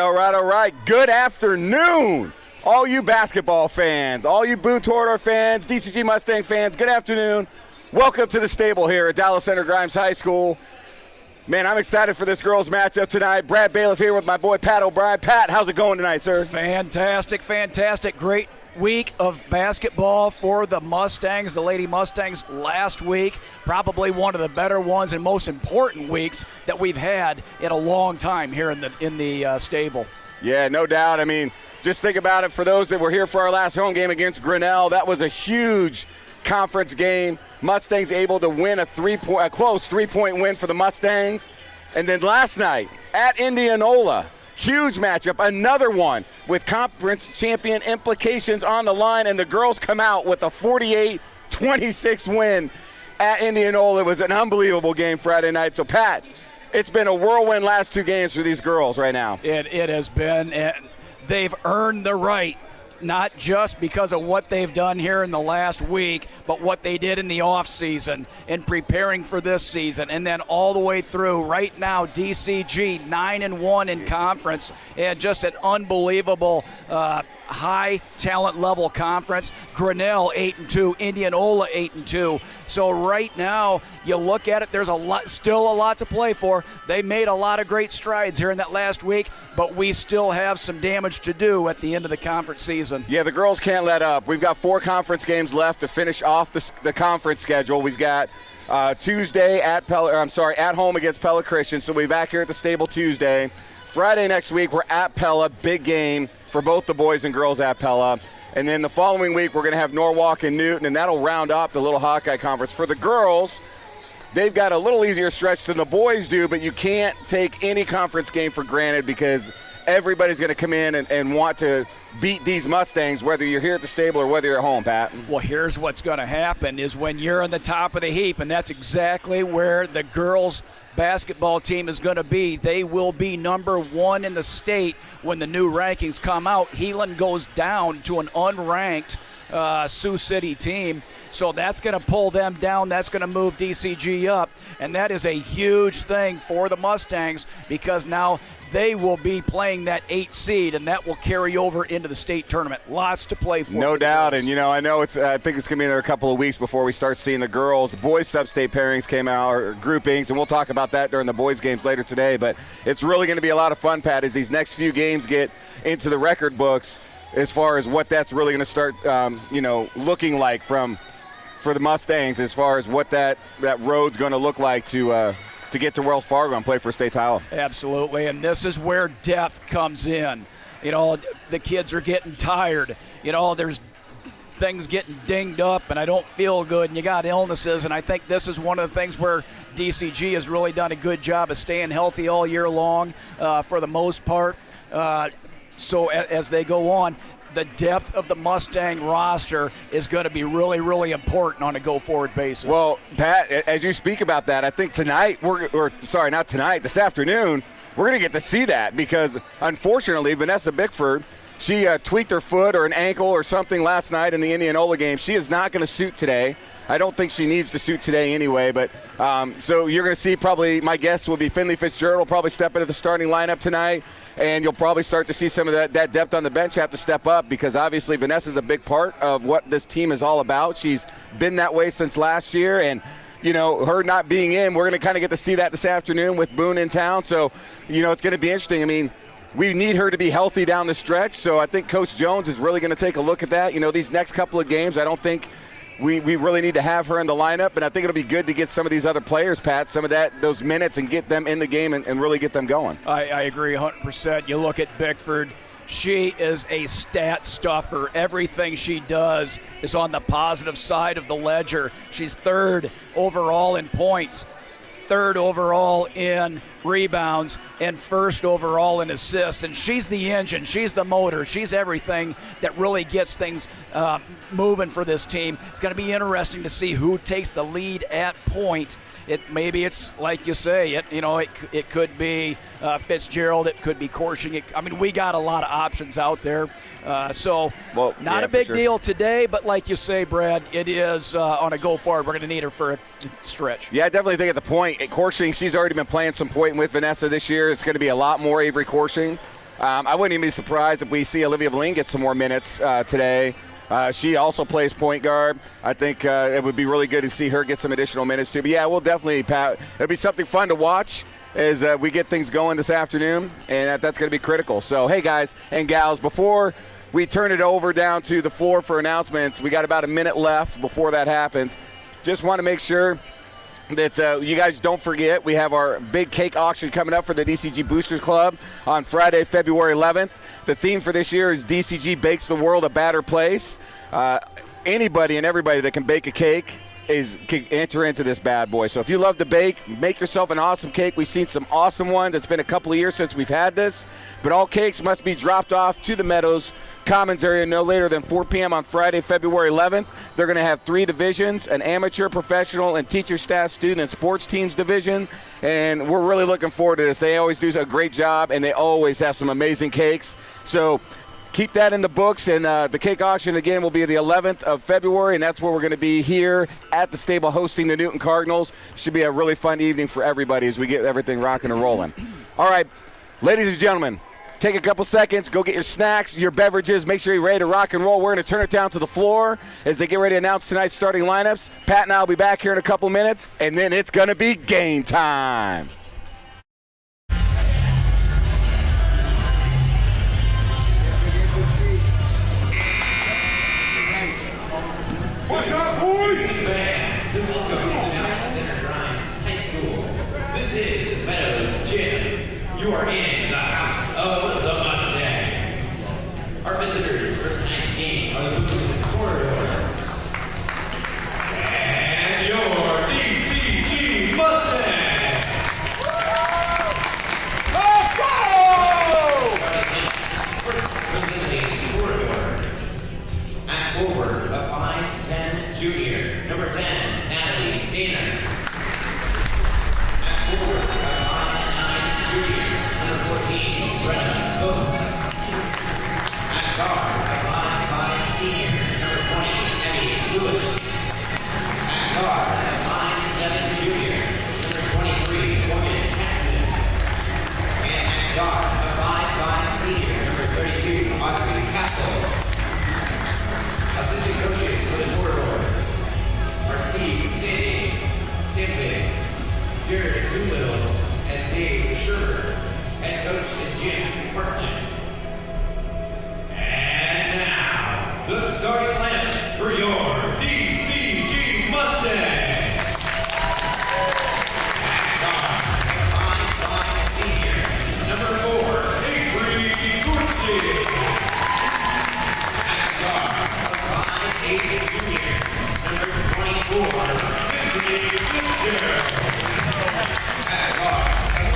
right. Good afternoon, all you basketball fans, all you Boone Torador fans, DCG Mustang fans, good afternoon. Welcome to the stable here at Dallas Center Grimes High School. Man, I'm excited for this girls' matchup tonight. Brad Bailiff here with my boy Pat O'Brien. Pat, how's it going tonight, sir? Fantastic. Great week of basketball for the Mustangs, the Lady Mustangs last week. Probably one of the better ones and most important weeks that we've had in a long time here in the stable. Yeah, no doubt. I mean, just think about it for those that were here for our last home game against Grinnell. That was a huge conference game. Mustangs able to win a close three-point win for the Mustangs. And then last night at Indianola, huge matchup, another one with conference champion implications on the line, and the girls come out with a 48-26 win at Indianola. It was an unbelievable game Friday night. So, Pat, it's been a whirlwind last two games for these girls right now. It has been, and they've earned the right, not just because of what they've done here in the last week, but what they did in the offseason in preparing for this season, and then all the way through. Right now, DCG 9-1 in conference, and just an unbelievable high talent level conference. Grinnell 8-2, Indianola 8-2. So right now, you look at it, there's still a lot to play for. They made a lot of great strides here in that last week, but we still have some damage to do at the end of the conference season. Yeah, the girls can't let up. We've got 4 conference games left to finish off the conference schedule. We've got Tuesday at home against Pella Christian, so we'll be back here at the stable Tuesday. Friday next week, we're at Pella, big game for both the boys and girls at Pella. And then the following week, we're going to have Norwalk and Newton, and that'll round up the Little Hawkeye Conference. For the girls, they've got a little easier stretch than the boys do, but you can't take any conference game for granted because everybody's going to come in and want to beat these Mustangs, whether you're here at the stable or whether you're at home, Pat. Well, here's what's going to happen is when you're on the top of the heap, and that's exactly where the girls' basketball team is going to be. They will be number 1 in the state when the new rankings come out. Heelan goes down to an unranked Sioux City team. So that's going to pull them down. That's going to move DCG up. And that is a huge thing for the Mustangs because now they will be playing that 8 seed, and that will carry over into the state tournament. Lots to play for. No doubt. And, I know I think it's going to be another couple of weeks before we start seeing the girls. Boys sub-state pairings came out, or groupings, and we'll talk about that during the boys' games later today. But it's really going to be a lot of fun, Pat, as these next few games get into the record books as far as what that's really going to start, looking like for the Mustangs as far as what that road's going to look like to get to Wells Fargo and play for a state title. Absolutely, and this is where depth comes in. The kids are getting tired. There's things getting dinged up, and I don't feel good, and you got illnesses, and I think this is one of the things where DCG has really done a good job of staying healthy all year long for the most part. So as they go on, the depth of the Mustang roster is going to be really, really important on a go-forward basis. Well, Pat, as you speak about that, I think tonight, this afternoon, we're going to get to see that because, unfortunately, Vanessa Bickford, she tweaked her foot or an ankle or something last night in the Indianola game. She is not going to suit today. I don't think she needs to suit today anyway, but so you're going to see probably, my guess will be Finley Fitzgerald will probably step into the starting lineup tonight, and you'll probably start to see some of that depth on the bench have to step up because obviously Vanessa's a big part of what this team is all about. She's been that way since last year, and her not being in, we're going to kind of get to see that this afternoon with Boone in town. So, it's going to be interesting. I mean, we need her to be healthy down the stretch, so I think Coach Jones is really going to take a look at that. These next couple of games, I don't think we really need to have her in the lineup, and I think it'll be good to get some of these other players, Pat, some of those minutes and get them in the game and really get them going. I agree 100%. You look at Bickford. She is a stat stuffer. Everything she does is on the positive side of the ledger. She's 3rd overall in points, 3rd overall in rebounds, and 1st overall in assists. And she's the engine. She's the motor. She's everything that really gets things moving for this team. It's going to be interesting to see who takes the lead at point. Maybe it's like you say. It could be Fitzgerald. It could be Korshing. We got a lot of options out there. Not a big deal today, but like you say, Brad, it is on a go forward. We're going to need her for a stretch. Yeah, I definitely think at the point, Korshing, she's already been playing some point with Vanessa this year. It's going to be a lot more Avery Korshing. I wouldn't even be surprised if we see Olivia Valine get some more minutes today. She also plays point guard. I think it would be really good to see her get some additional minutes too. But yeah, we'll definitely, Pat, it'll be something fun to watch as we get things going this afternoon, and that's going to be critical. So, hey, guys and gals, before we turn it over down to the floor for announcements, we got about a minute left before that happens. Just want to make sure that you guys don't forget, we have our big cake auction coming up for the DCG Boosters Club on Friday, February 11th. The theme for this year is DCG Bakes the World a Better Place. Anybody and everybody that can bake a cake can enter into this bad boy. So if you love to bake, make yourself an awesome cake. We've seen some awesome ones. It's been a couple of years since we've had this, but all cakes must be dropped off to the Meadows Commons area no later than 4 p.m. on Friday, February 11th. They're going to have 3 divisions, an amateur, professional, and teacher, staff, student, and sports teams division, and we're really looking forward to this. They always do a great job, and they always have some amazing cakes. So keep that in the books, and the cake auction, again, will be the 11th of February, and that's where we're going to be here at the stable hosting the Newton Cardinals. Should be a really fun evening for everybody as we get everything rocking and rolling. All right, ladies and gentlemen, take a couple seconds, go get your snacks, your beverages, make sure you're ready to rock and roll. We're going to turn it down to the floor as they get ready to announce tonight's starting lineups. Pat and I will be back here in a couple minutes, and then it's going to be game time. What's up, boys? This is Meadows Gym. You are in the house of the Mustangs. Our visitors for tonight's game are the Boone Corridors. And your DCG Mustangs. Let's go! First visiting the Corridors. At forward, a 5'10" junior, number 10, Natalie Dana. At forward, a 5'9" junior, number 14, Brenna Boone. At guard, a 5'5" senior, number 20, Emmy Lewis. At guard, a 5'7" junior, number 23, Morgan Catman. And at guard, a 5'5" senior, number 32, Audrey Castle. Assistant coaches for the Corridors are Steve Sandvig, Jared Doolittle, and Dave Sherber. Head coach is Jim Parkland. And now, the starting lineup for your DCG Mustangs. At guard, 5'5" senior, number 4, Avery Gorski. At guard, 5'8" junior, number 24, Sydney Fitzgerald. At guard, a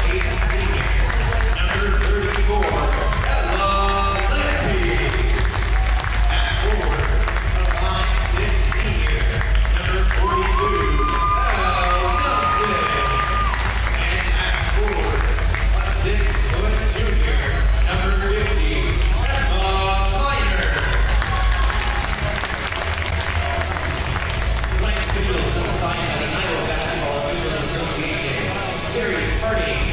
5'8" senior, number 34, Ella Lemke. At forward, a 5'6" senior, number 42, Elle Nelson. And at forward, a 6-foot junior, number 50, Emma Kleiner. Tonight's officials are signed by the Iowa Basketball Officials Association, Gary Harding,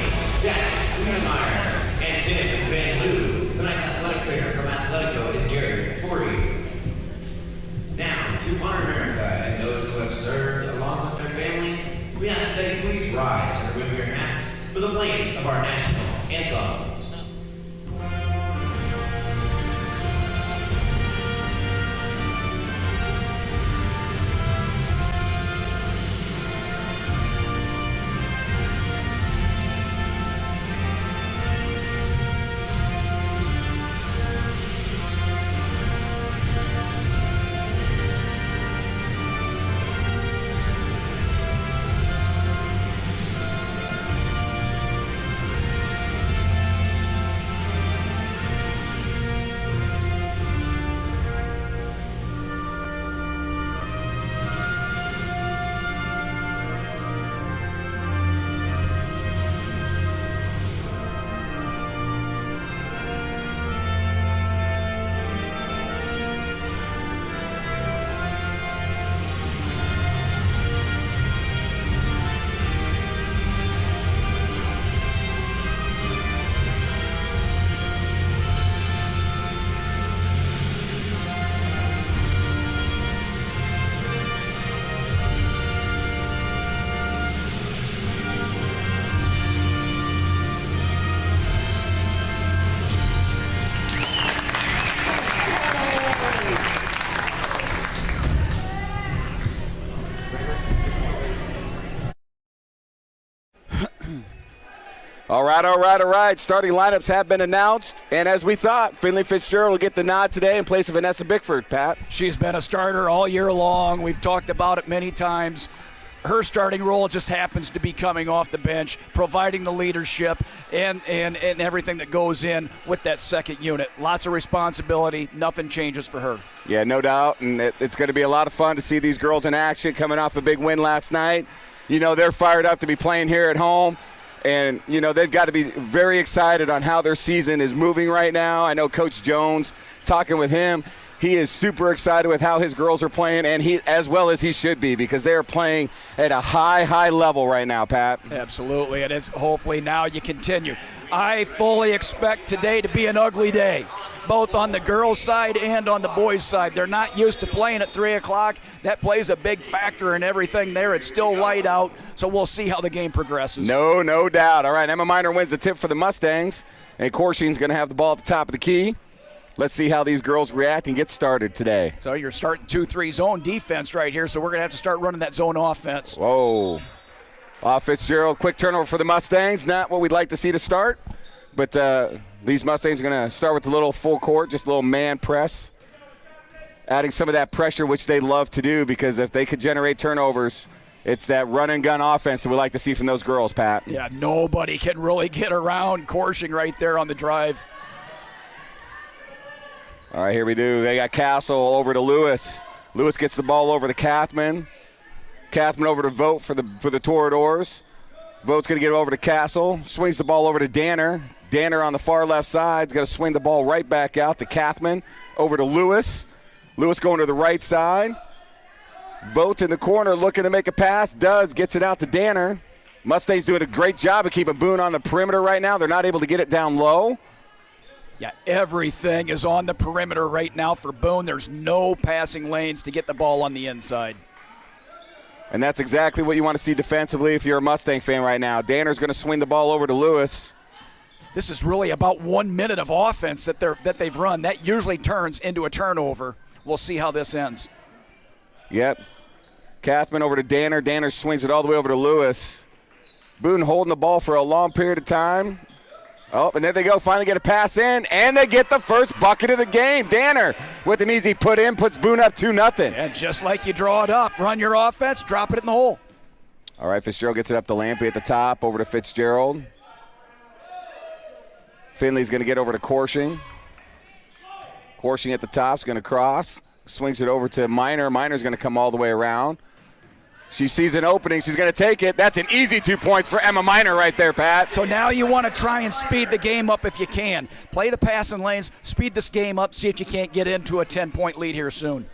Jack Wienemeyer, and Tim Van Loo. Tonight's athletic trainer from Athletico is Jared Torrey. Now, to honor America and those who have served along with their families, we ask that you please rise and remove your hats for the playing of our national anthem. All right. Starting lineups have been announced. And as we thought, Finley Fitzgerald will get the nod today in place of Vanessa Bickford, Pat. She's been a starter all year long. We've talked about it many times. Her starting role just happens to be coming off the bench, providing the leadership and everything that goes in with that second unit. Lots of responsibility. Nothing changes for her. Yeah, no doubt. And it's going to be a lot of fun to see these girls in action coming off a big win last night. You know, they're fired up to be playing here at home. And, you know, they've got to be very excited on how their season is moving right now. I know Coach Jones, talking with him, he is super excited with how his girls are playing, and he, as well as he should be, because they are playing at a high level right now, Pat. Absolutely, and it's hopefully now you continue. I fully expect today to be an ugly day, both on the girls' side and on the boys' side. They're not used to playing at 3 o'clock. That plays a big factor in everything there. It's still light out, so we'll see how the game progresses. No doubt. All right, Emma Miner wins the tip for the Mustangs, and Corshing's going to have the ball at the top of the key. Let's see how these girls react and get started today. So you're starting 2-3 zone defense right here, so we're going to have to start running that zone offense. Whoa. Fitzgerald, quick turnover for the Mustangs. Not what we'd like to see to start, but these Mustangs are going to start with a little full court, just a little man press, adding some of that pressure, which they love to do, because if they could generate turnovers, it's that run-and-gun offense that we like to see from those girls, Pat. Yeah, nobody can really get around Corshing right there on the drive. All right, here we do. They got Castle over to Lewis. Lewis gets the ball over to Kathman. Kathman over to Vogt for the Toradors. Vogt's going to get it over to Castle. Swings the ball over to Danner. Danner on the far left side is going to swing the ball right back out to Kathman. Over to Lewis. Lewis going to the right side. Vogt in the corner looking to make a pass. Gets it out to Danner. Mustangs doing a great job of keeping Boone on the perimeter right now. They're not able to get it down low. Yeah, everything is on the perimeter right now for Boone. There's no passing lanes to get the ball on the inside. And that's exactly what you want to see defensively if you're a Mustang fan right now. Danner's going to swing the ball over to Lewis. This is really about 1 minute of offense that they've run. That usually turns into a turnover. We'll see how this ends. Yep. Kathman over to Danner. Danner swings it all the way over to Lewis. Boone holding the ball for a long period of time. Oh, and there they go. Finally get a pass in, and they get the first bucket of the game. Danner with an easy put in puts Boone up 2-0. And just like you draw it up, run your offense, drop it in the hole. All right, Fitzgerald gets it up to Lampy at the top, over to Fitzgerald. Finley's going to get over to Corshing. Corshing at the top is going to cross. Swings it over to Miner. Miner's going to come all the way around. She sees an opening. She's going to take it. That's an easy 2 points for Emma Miner right there, Pat. So now you want to try and speed the game up if you can. Play the passing lanes, speed this game up, see if you can't get into a 10-point lead here soon.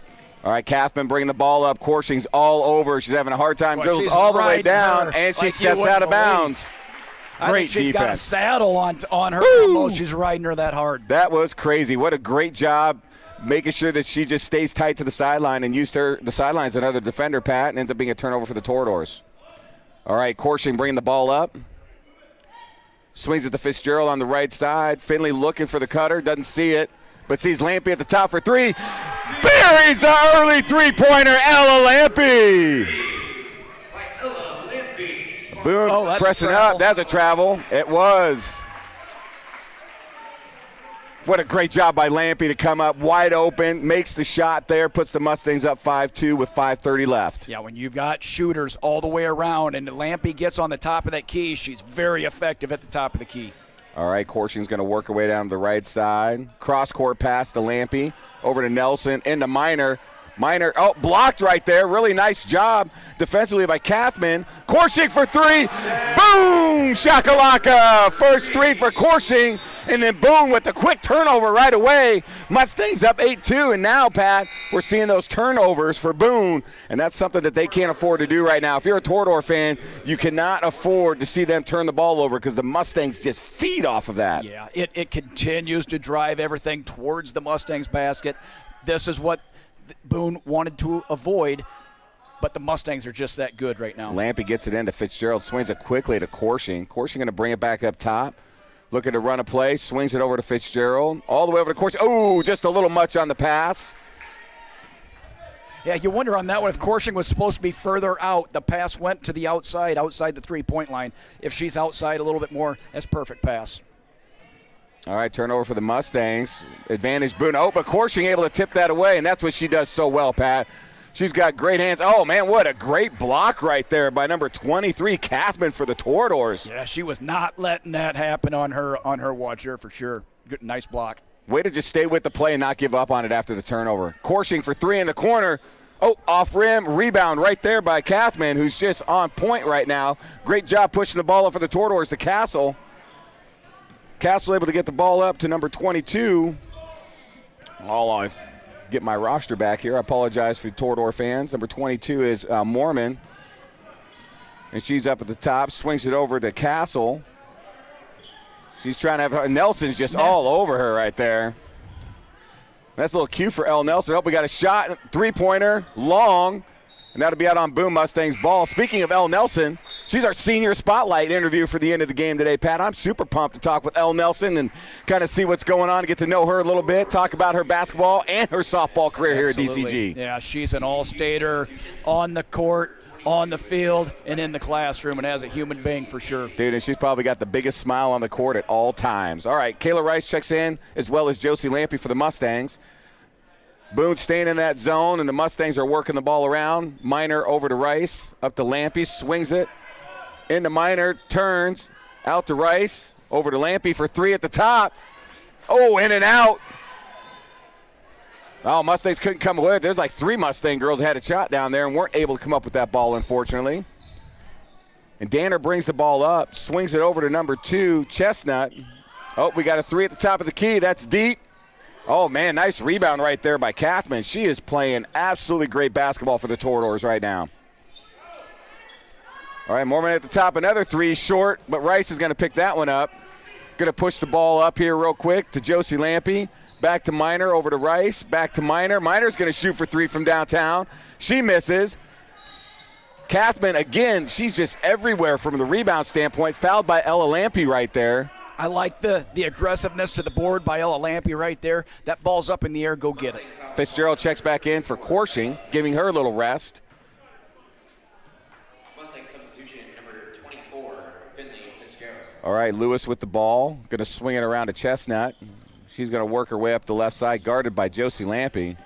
All right, Kathman bringing the ball up. Corshing's all over. She's having a hard time. Dribbles all the way down, and she steps out of bounds. Great she's defense. Got a saddle on her almost. She's riding her that hard. That was crazy. What a great job making sure that she just stays tight to the sideline and used the sideline as another defender, Pat, and ends up being a turnover for the Toradors. All right, Corshing bringing the ball up. Swings it to Fitzgerald on the right side. Finley looking for the cutter, doesn't see it, but sees Lampy at the top for three. Buries the early three-pointer, Ella Lampy. Boone pressing up. That's a travel. It was. What a great job by Lampy to come up wide open, makes the shot there, puts the Mustangs up 5-2 with 5:30 left. Yeah, when you've got shooters all the way around and Lampy gets on the top of that key, she's very effective at the top of the key. All right, Corshing's going to work her way down to the right side. Cross-court pass to Lampy, over to Nelson, into Miner. Miner, blocked right there. Really nice job defensively by Kathman. Corshing for three. Boom! Shakalaka. First three for Corshing. And then Boone with the quick turnover right away. Mustangs up 8-2. And now, Pat, we're seeing those turnovers for Boone. And that's something that they can't afford to do right now. If you're a Torador fan, you cannot afford to see them turn the ball over because the Mustangs just feed off of that. Yeah, it continues to drive everything towards the Mustangs basket. This is what Boone wanted to avoid, but the Mustangs are just that good right now. Lampy gets it into Fitzgerald, swings it quickly to Corshing. Corshing going to bring it back up top. Looking to run a play, swings it over to Fitzgerald. All the way over to Corshing. Oh, just a little much on the pass. Yeah, you wonder on that one if Korshing was supposed to be further out. The pass went to the outside the three-point line. If she's outside a little bit more, that's perfect pass. All right, turnover for the Mustangs. Advantage Boone. Oh, but Korshing able to tip that away, and that's what she does so well, Pat. She's got great hands. Oh, man, what a great block right there by number 23, Kathman, for the Toreadors. Yeah, she was not letting that happen on her watch here for sure. Good, nice block. Way to just stay with the play and not give up on it after the turnover. Korshing for three in the corner. Oh, off rim, rebound right there by Kathman, who's just on point right now. Great job pushing the ball up for the Toreadors to Castle. Castle able to get the ball up to number 22. I'll get my roster back here. I apologize for the Toreador fans. Number 22 is Mormon. And she's up at the top, swings it over to Castle. She's trying to have her. Nelson's just all over her right there. That's a little cue for Elle Nelson. Oh, we got a shot, three-pointer, long. And that'll be out on Boone Mustangs ball. Speaking of Elle Nelson, she's our senior spotlight interview for the end of the game today, Pat. I'm super pumped to talk with Elle Nelson and kind of see what's going on, get to know her a little bit, talk about her basketball and her softball career here at DCG. Yeah, she's an all-stater on the court, on the field, and in the classroom, and as a human being for sure. Dude, and she's probably got the biggest smile on the court at all times. All right, Kayla Rice checks in, as well as Josie Lampe for the Mustangs. Boone staying in that zone, and the Mustangs are working the ball around. Minor over to Rice, up to Lampe, swings it. Into Minor, turns, out to Rice, over to Lampe for three at the top. Oh, in and out. Oh, Mustangs couldn't come away. There's like three Mustang girls that had a shot down there and weren't able to come up with that ball, unfortunately. And Danner brings the ball up, swings it over to number 2, Chestnut. Oh, we got a three at the top of the key. That's deep. Oh, man, nice rebound right there by Kathman. She is playing absolutely great basketball for the Toreadors right now. All right, Mormon at the top, another three, short, but Rice is going to pick that one up. Going to push the ball up here real quick to Josie Lampe. Back to Minor, over to Rice, back to Minor. Minor's going to shoot for three from downtown. She misses. Kathman, again, she's just everywhere from the rebound standpoint. Fouled by Ella Lampe right there. I like the aggressiveness to the board by Ella Lampe right there. That ball's up in the air. Go get it. Fitzgerald checks back in for Korshing, giving her a little rest. Mustang substitution number 24, Finley Fitzgerald. All right, Lewis with the ball. Going to swing it around to Chestnut. She's going to work her way up the left side, guarded by Josie Lampe.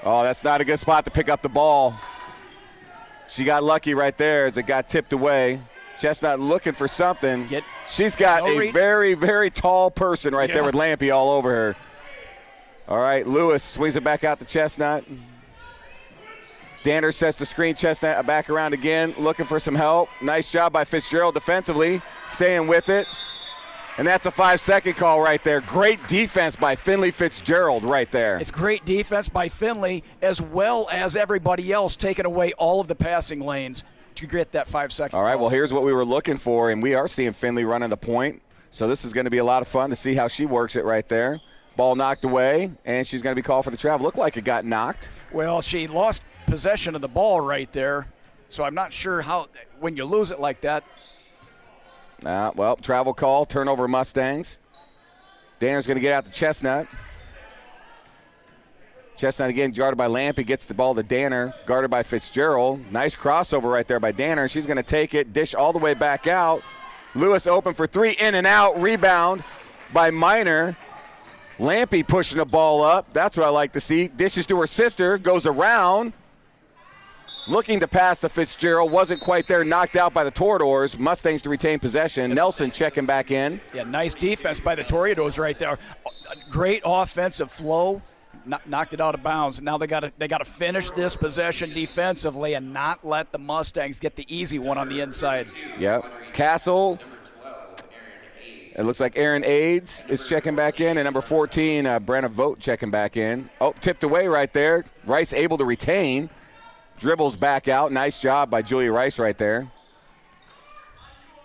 Oh, that's not a good spot to pick up the ball. She got lucky right there as it got tipped away. Chestnut looking for something. She's got a very, very tall person right there with Lampe all over her. All right, Lewis swings it back out to Chestnut. Danner sets the screen. Chestnut back around again, looking for some help. Nice job by Fitzgerald defensively, staying with it. And that's a 5-second call right there. Great defense by Finley Fitzgerald right there. It's great defense by Finley, as well as everybody else taking away all of the passing lanes to get that 5-second All right, call. well, here's what we were looking for, and we are seeing Finley running the point. So this is going to be a lot of fun to see how she works it right there. Ball knocked away, and she's going to be called for the travel. Looked like it got knocked. Well, she lost possession of the ball right there, so I'm not sure how, when you lose it like that. Well, travel call, turnover Mustangs. Danner's going to get out to Chestnut. Chestnut again guarded by Lampe, gets the ball to Danner, guarded by Fitzgerald. Nice crossover right there by Danner. She's going to take it, dish all the way back out. Lewis open for three, in and out, rebound by Minor. Lampe pushing the ball up. That's what I like to see. Dishes to her sister, goes around. Looking to pass to Fitzgerald, wasn't quite there, knocked out by the Toreadors. Mustangs to retain possession. Nelson checking back in. Yeah, nice defense by the Toreadors right there. Great offensive flow, knocked it out of bounds. Now they got to finish this possession defensively and not let the Mustangs get the easy one on the inside. Yep. Castle. It looks like Aaron Aids is checking back in, and number 14, Brenna Vogt checking back in. Oh, tipped away right there. Rice able to retain. Dribbles back out. Nice job by Julia Rice right there.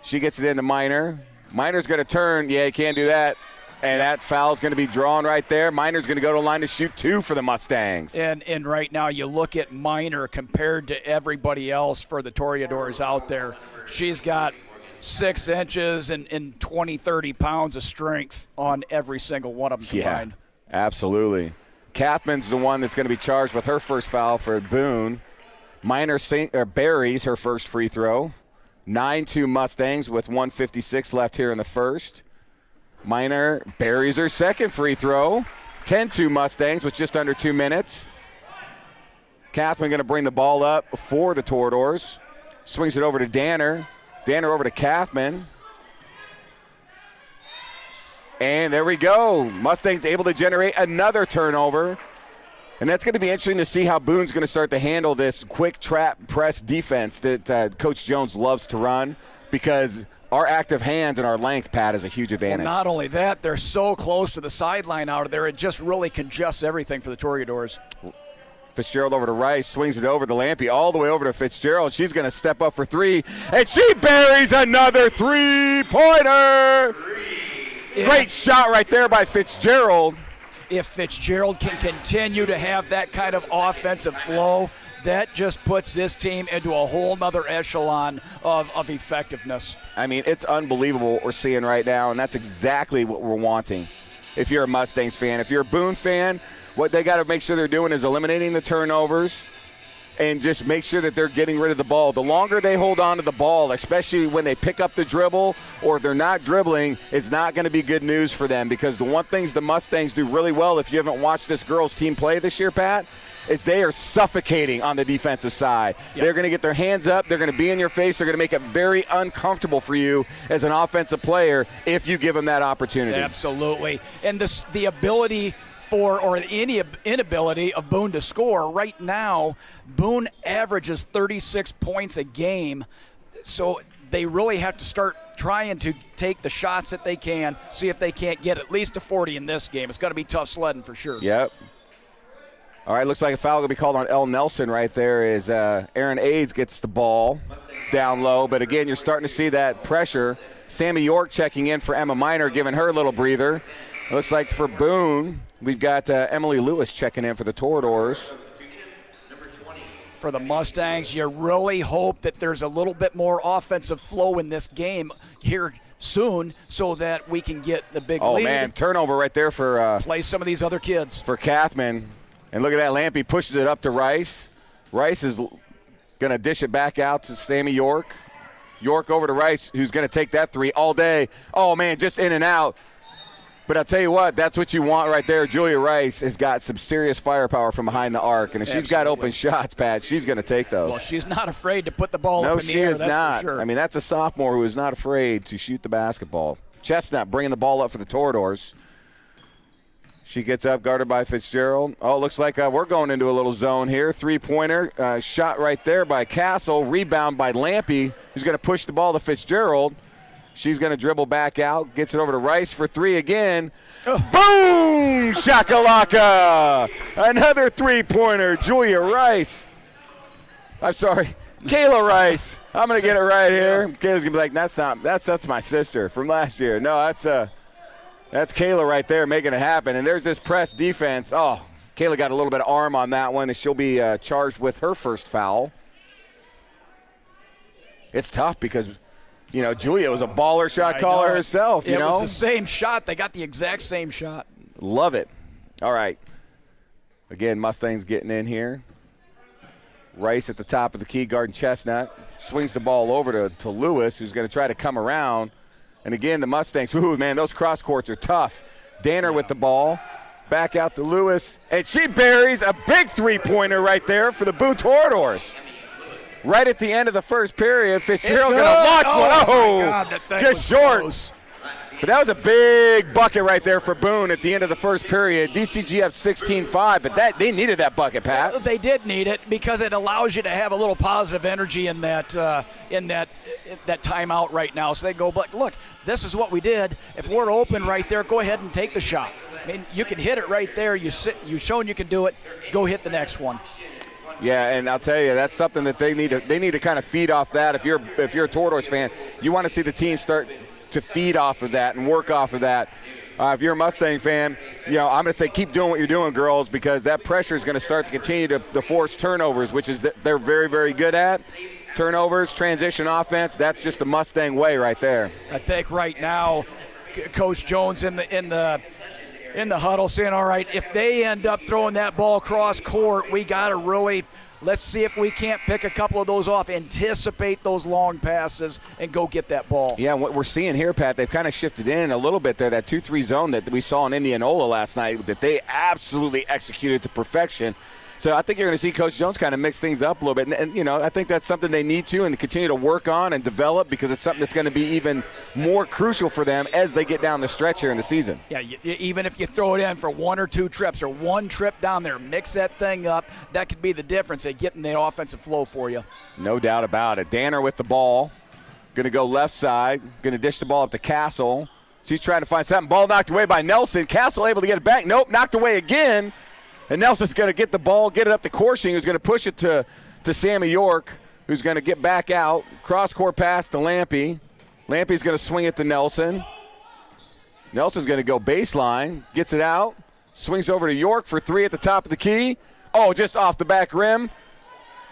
She gets it into Minor. Minor's going to turn. Yeah, he can't do that. And that foul's going to be drawn right there. Minor's going to go to the line to shoot two for the Mustangs. And right now you look at Minor compared to everybody else for the Toreadors out there. She's got 6 inches and 20, 30 pounds of strength on every single one of them combined. Yeah, absolutely. Kathman's the one that's going to be charged with her first foul for Boone. Minor buries her first free throw. 9-2 Mustangs with 1:56 left here in the first. Minor buries her second free throw. 10-2 Mustangs with just under 2 minutes. Kathman going to bring the ball up for the Toradors. Swings it over to Danner. Danner over to Kathman. And there we go. Mustangs able to generate another turnover. And that's going to be interesting to see how Boone's going to start to handle this quick trap press defense that Coach Jones loves to run, because our active hands and our length, Pat, is a huge advantage. Well, not only that, they're so close to the sideline out there. It just really congests everything for the Toreadors. Fitzgerald over to Rice, swings it over to Lampe, all the way over to Fitzgerald. She's going to step up for three, and she buries another three-pointer. Great shot right there by Fitzgerald. If Fitzgerald can continue to have that kind of offensive flow, that just puts this team into a whole nother echelon of effectiveness. I mean, it's unbelievable what we're seeing right now, and that's exactly what we're wanting. If you're a Mustangs fan, if you're a Boone fan, what they got to make sure they're doing is eliminating the turnovers and just make sure that they're getting rid of the ball. The longer they hold on to the ball, especially when they pick up the dribble or if they're not dribbling, is not going to be good news for them, because the one things the Mustangs do really well, if you haven't watched this girls team play this year, Pat, is they are suffocating on the defensive side. Yep. They're going to get their hands up. They're going to be in your face. They're going to make it very uncomfortable for you as an offensive player if you give them that opportunity. Absolutely. And the ability or any inability of Boone to score. Right now, Boone averages 36 points a game, so they really have to start trying to take the shots that they can, see if they can't get at least a 40 in this game. It's going to be tough sledding for sure. Yep. All right, looks like a foul going to be called on Elle Nelson right there as Aaron Aids gets the ball down low. But, again, you're starting to see that pressure. Sammy York checking in for Emma Minor, giving her a little breather. It looks like for Boone, we've got Emily Lewis checking in for the Toradors. For the Mustangs, you really hope that there's a little bit more offensive flow in this game here soon so that we can get the big lead. Oh, man, turnover right there for play some of these other kids. For Kathman. And look at that, Lampe pushes it up to Rice. Rice is going to dish it back out to Sammy York. York over to Rice, who's going to take that three all day. Oh, man, just in and out. But I'll tell you what, that's what you want right there. Julia Rice has got some serious firepower from behind the arc. And if she's got open shots, Pat, she's going to take those. Well, she's not afraid to put the ball up in the air. No, she is not. For sure. I mean, that's a sophomore who is not afraid to shoot the basketball. Chestnut bringing the ball up for the Toradors. She gets up, guarded by Fitzgerald. Oh, it looks like we're going into a little zone here. Three-pointer, shot right there by Castle. Rebound by Lampe, who's going to push the ball to Fitzgerald. She's going to dribble back out, gets it over to Rice for three again. Oh. Boom! Shakalaka! Another three-pointer, Julia Rice. I'm sorry, Kayla Rice. I'm going to get it right here. Kayla's going to be like, that's my sister from last year. No, that's Kayla right there making it happen. And there's this press defense. Oh, Kayla got a little bit of arm on that one, and she'll be charged with her first foul. It's tough because – Julia was a baller shot caller herself, It was the same shot. They got the exact same shot. Love it. All right. Again, Mustangs getting in here. Rice at the top of the key, guarding Chestnut. Swings the ball over to Lewis, who's going to try to come around. And again, the Mustangs, man, those cross courts are tough. Danner with the ball. Back out to Lewis. And she buries a big three-pointer right there for the Boone Toradors. Right at the end of the first period, Fitzgerald going to launch one. Oh, God, just short. Close. But that was a big bucket right there for Boone at the end of the first period. DCG up 16-5, but they needed that bucket, Pat. They did need it because it allows you to have a little positive energy in that timeout right now. So they go, but look, this is what we did. If we're open right there, go ahead and take the shot. I mean, you can hit it right there. You've shown you can do it. Go hit the next one. Yeah, and I'll tell you, that's something that they need to kind of feed off that. If you're a Toradors fan, you want to see the team start to feed off of that and work off of that. If you're a Mustang fan, I'm going to say keep doing what you're doing, girls, because that pressure is going to start to continue to force turnovers, which is they're very, very good at. Turnovers, transition offense, that's just the Mustang way right there. I think right now, Coach Jones in the in the huddle saying, all right, if they end up throwing that ball across court, we got to really – let's see if we can't pick a couple of those off, anticipate those long passes, and go get that ball. Yeah, what we're seeing here, Pat, they've kind of shifted in a little bit there, that 2-3 zone that we saw in Indianola last night that they absolutely executed to perfection. So I think you're going to see Coach Jones kind of mix things up a little bit. And, you know, I think that's something they need to and continue to work on and develop because it's something that's going to be even more crucial for them as they get down the stretch here in the season. Yeah, even if you throw it in for 1 or 2 trips or 1 trip down there, mix that thing up, that could be the difference at getting the offensive flow for you. No doubt about it. Danner with the ball. Going to go left side. Going to dish the ball up to Castle. She's trying to find something. Ball knocked away by Nelson. Castle able to get it back. Nope, knocked away again. And Nelson's going to get the ball, get it up to Corshing, who's going to push it to Sammy York, who's going to get back out. Cross-court pass to Lampy. Lampy's going to swing it to Nelson. Nelson's going to go baseline, gets it out, swings over to York for 3 at the top of the key. Oh, just off the back rim.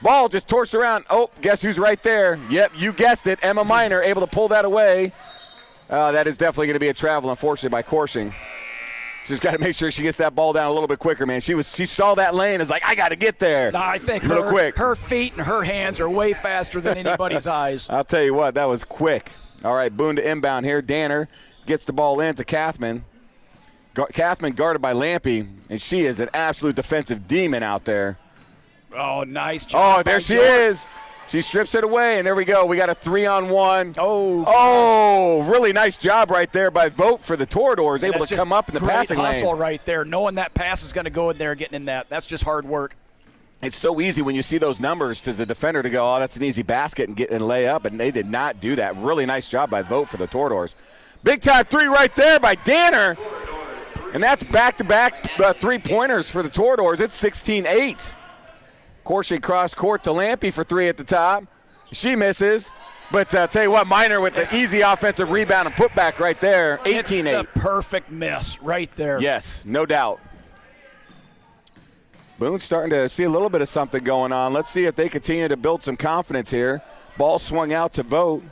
Ball just torched around. Oh, guess who's right there? Yep, you guessed it. Emma Miner able to pull that away. That is definitely going to be a travel, unfortunately, by Corshing. She's got to make sure she gets that ball down a little bit quicker, man. She saw that lane. Is like, I got to get there. No, I think quick. Her feet and her hands are way faster than anybody's eyes. I'll tell you what, that was quick. All right, Boone to inbound here. Danner gets the ball in to Kathman. Kathman guarded by Lampy, and she is an absolute defensive demon out there. Oh, nice job. Oh, there she is. She strips it away, and there we go. We got a 3-on-1. Oh, really nice job right there by Vogt for the Toradors, able to come up in the passing lane. Great hustle right there, knowing that pass is going to go in there, getting in that. That's just hard work. It's so easy when you see those numbers to the defender to go, oh, that's an easy basket and get and lay up, and they did not do that. Really nice job by Vogt for the Toradors. Big-time 3 right there by Danner, and that's back-to-back 3-pointers for the Toradors. It's 16-8. Corshing cross court to Lampy for 3 at the top. She misses. But tell you what, Miner with the easy offensive rebound and putback right there. 18-8. It's the perfect miss right there. Yes, no doubt. Boone's starting to see a little bit of something going on. Let's see if they continue to build some confidence here. Ball swung out to Vogt.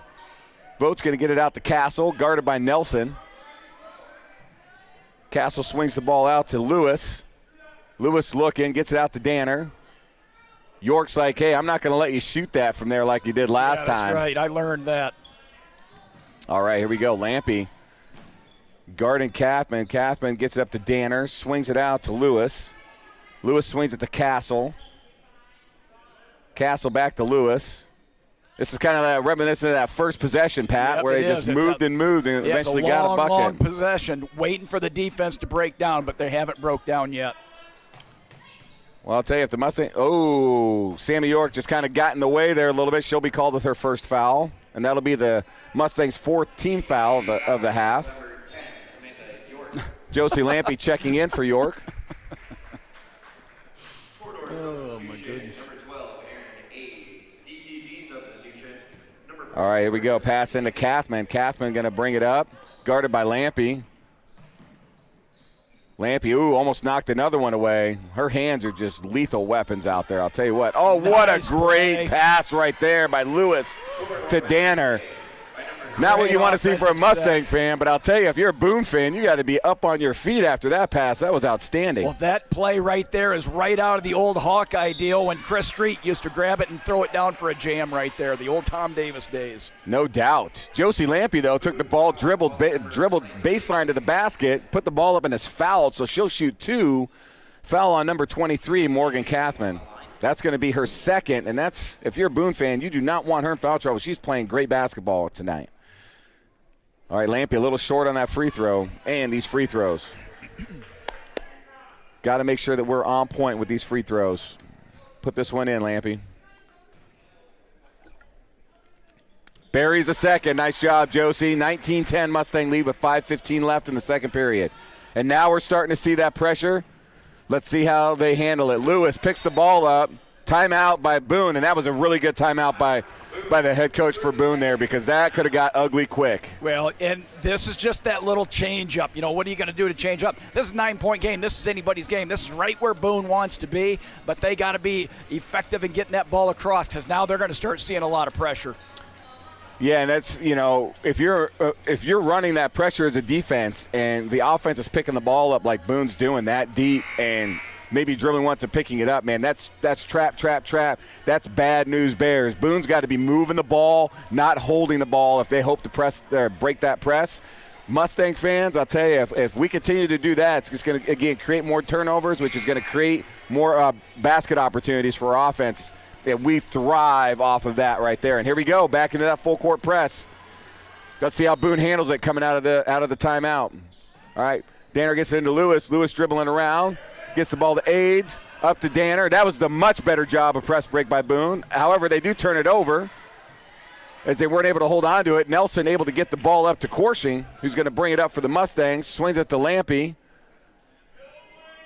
Vogt's going to get it out to Castle, guarded by Nelson. Castle swings the ball out to Lewis. Lewis looking, gets it out to Danner. York's like, hey, I'm not going to let you shoot that from there like you did last time. That's right. I learned that. All right, here we go. Lampy guarding Kathman. Kathman gets it up to Danner, swings it out to Lewis. Lewis swings it to Castle. Castle back to Lewis. This is kind of reminiscent of that first possession, Pat, where they just moved and eventually got a bucket. Long possession, waiting for the defense to break down, but they haven't broke down yet. Well, I'll tell you, if the Mustang, Sammy York just kind of got in the way there a little bit. She'll be called with her first foul, and that'll be the Mustangs' 4th team foul of the half. Josie Lampy checking in for York. Oh, my goodness. All right, here we go. Pass into Kathman. Kathman going to bring it up, guarded by Lampy. Lampy, almost knocked another one away. Her hands are just lethal weapons out there, I'll tell you what. Oh, what a great pass right there by Lewis to Danner. Not what you want to see for a Mustang fan, but I'll tell you, if you're a Boone fan, you got to be up on your feet after that pass. That was outstanding. Well, that play right there is right out of the old Hawkeye deal when Chris Street used to grab it and throw it down for a jam right there, the old Tom Davis days. No doubt. Josie Lampy, though, took the ball, dribbled baseline to the basket, put the ball up and is fouled, so she'll shoot 2. Foul on number 23, Morgan Kathman. That's going to be her second, and that's, if you're a Boone fan, you do not want her in foul trouble. She's playing great basketball tonight. All right, Lampy a little short on that free throw, and these free throws. Got to make sure that we're on point with these free throws. Put this one in, Lampy. Buries the second. Nice job, Josie. 19-10 Mustang lead with 5:15 left in the second period. And now we're starting to see that pressure. Let's see how they handle it. Lewis picks the ball up. Timeout by Boone, and that was a really good timeout by the head coach for Boone there because that could have got ugly quick. Well, and this is just that little change-up. You know, what are you going to do to change up? This is a 9-point game. This is anybody's game. This is right where Boone wants to be, but they got to be effective in getting that ball across because now they're going to start seeing a lot of pressure. Yeah, and that's, if you're running that pressure as a defense and the offense is picking the ball up like Boone's doing that deep and maybe dribbling once and picking it up, man, that's trap. That's bad news bears. Boone's got to be moving the ball, not holding the ball if they hope to break that press. Mustang fans, I'll tell you, if we continue to do that, it's just going to, again, create more turnovers, which is going to create more basket opportunities for our offense. And we thrive off of that right there. And here we go, back into that full court press. Let's see how Boone handles it coming out of the timeout. All right, Danner gets it into Lewis. Lewis dribbling around, gets the ball to Aids, up to Danner. That was the much better job of press break by Boone. However, they do turn it over as they weren't able to hold on to it. Nelson able to get the ball up to Corshing, who's going to bring it up for the Mustangs. Swings it to Lampy.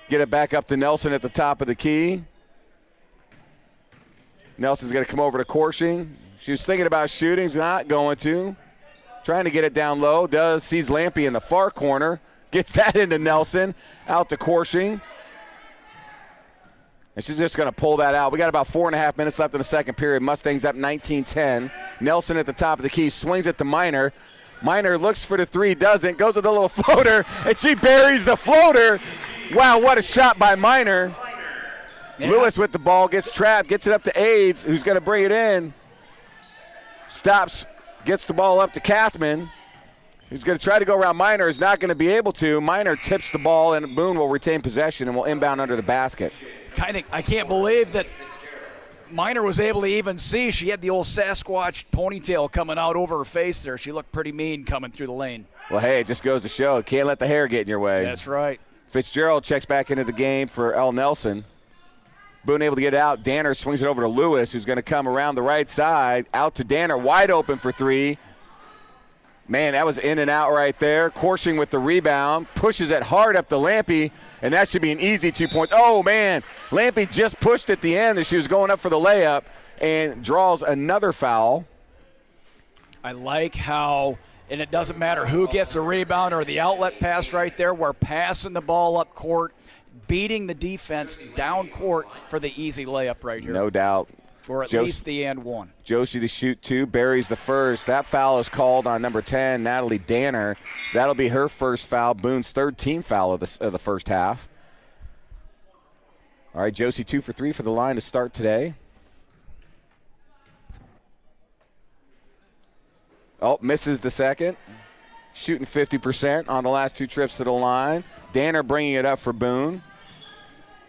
Get it back up to Nelson at the top of the key. Nelson's going to come over to Corshing. She was thinking about shooting. He's not going to. Trying to get it down low. Sees Lampy in the far corner. Gets that into Nelson. Out to Corshing. And she's just going to pull that out. We got about 4.5 minutes left in the second period. Mustangs up 19-10. Nelson at the top of the key. Swings it to Minor. Minor looks for the three. Doesn't. Goes with a little floater. And she buries the floater. Wow, what a shot by Minor. Yeah. Lewis with the ball, gets trapped, gets it up to Aids, who's going to bring it in. Stops, gets the ball up to Kathman, who's going to try to go around Minor, is not going to be able to. Minor tips the ball, and Boone will retain possession and will inbound under the basket. I can't believe that Minor was able to even see. She had the old Sasquatch ponytail coming out over her face there. She looked pretty mean coming through the lane. Well, hey, it just goes to show, can't let the hair get in your way. That's right. Fitzgerald checks back into the game for L. Nelson. Boone able to get it out. Danner swings it over to Lewis, who's going to come around the right side. Out to Danner, wide open for three. Man, that was in and out right there. Corshing with the rebound. Pushes it hard up to Lampy, and that should be an easy 2 points. Oh, man. Lampy just pushed at the end as she was going up for the layup and draws another foul. I like how, and it doesn't matter who gets the rebound or the outlet pass right there. We're passing the ball up court, beating the defense down court for the easy layup right here. No doubt. Or at least the and one. Josie to shoot two, buries the first. That foul is called on number 10, Natalie Danner. That'll be her first foul, Boone's third team foul of the first half. All right, Josie 2 for 3 for the line to start today. Oh, misses the second. Shooting 50% on the last two trips to the line. Danner bringing it up for Boone.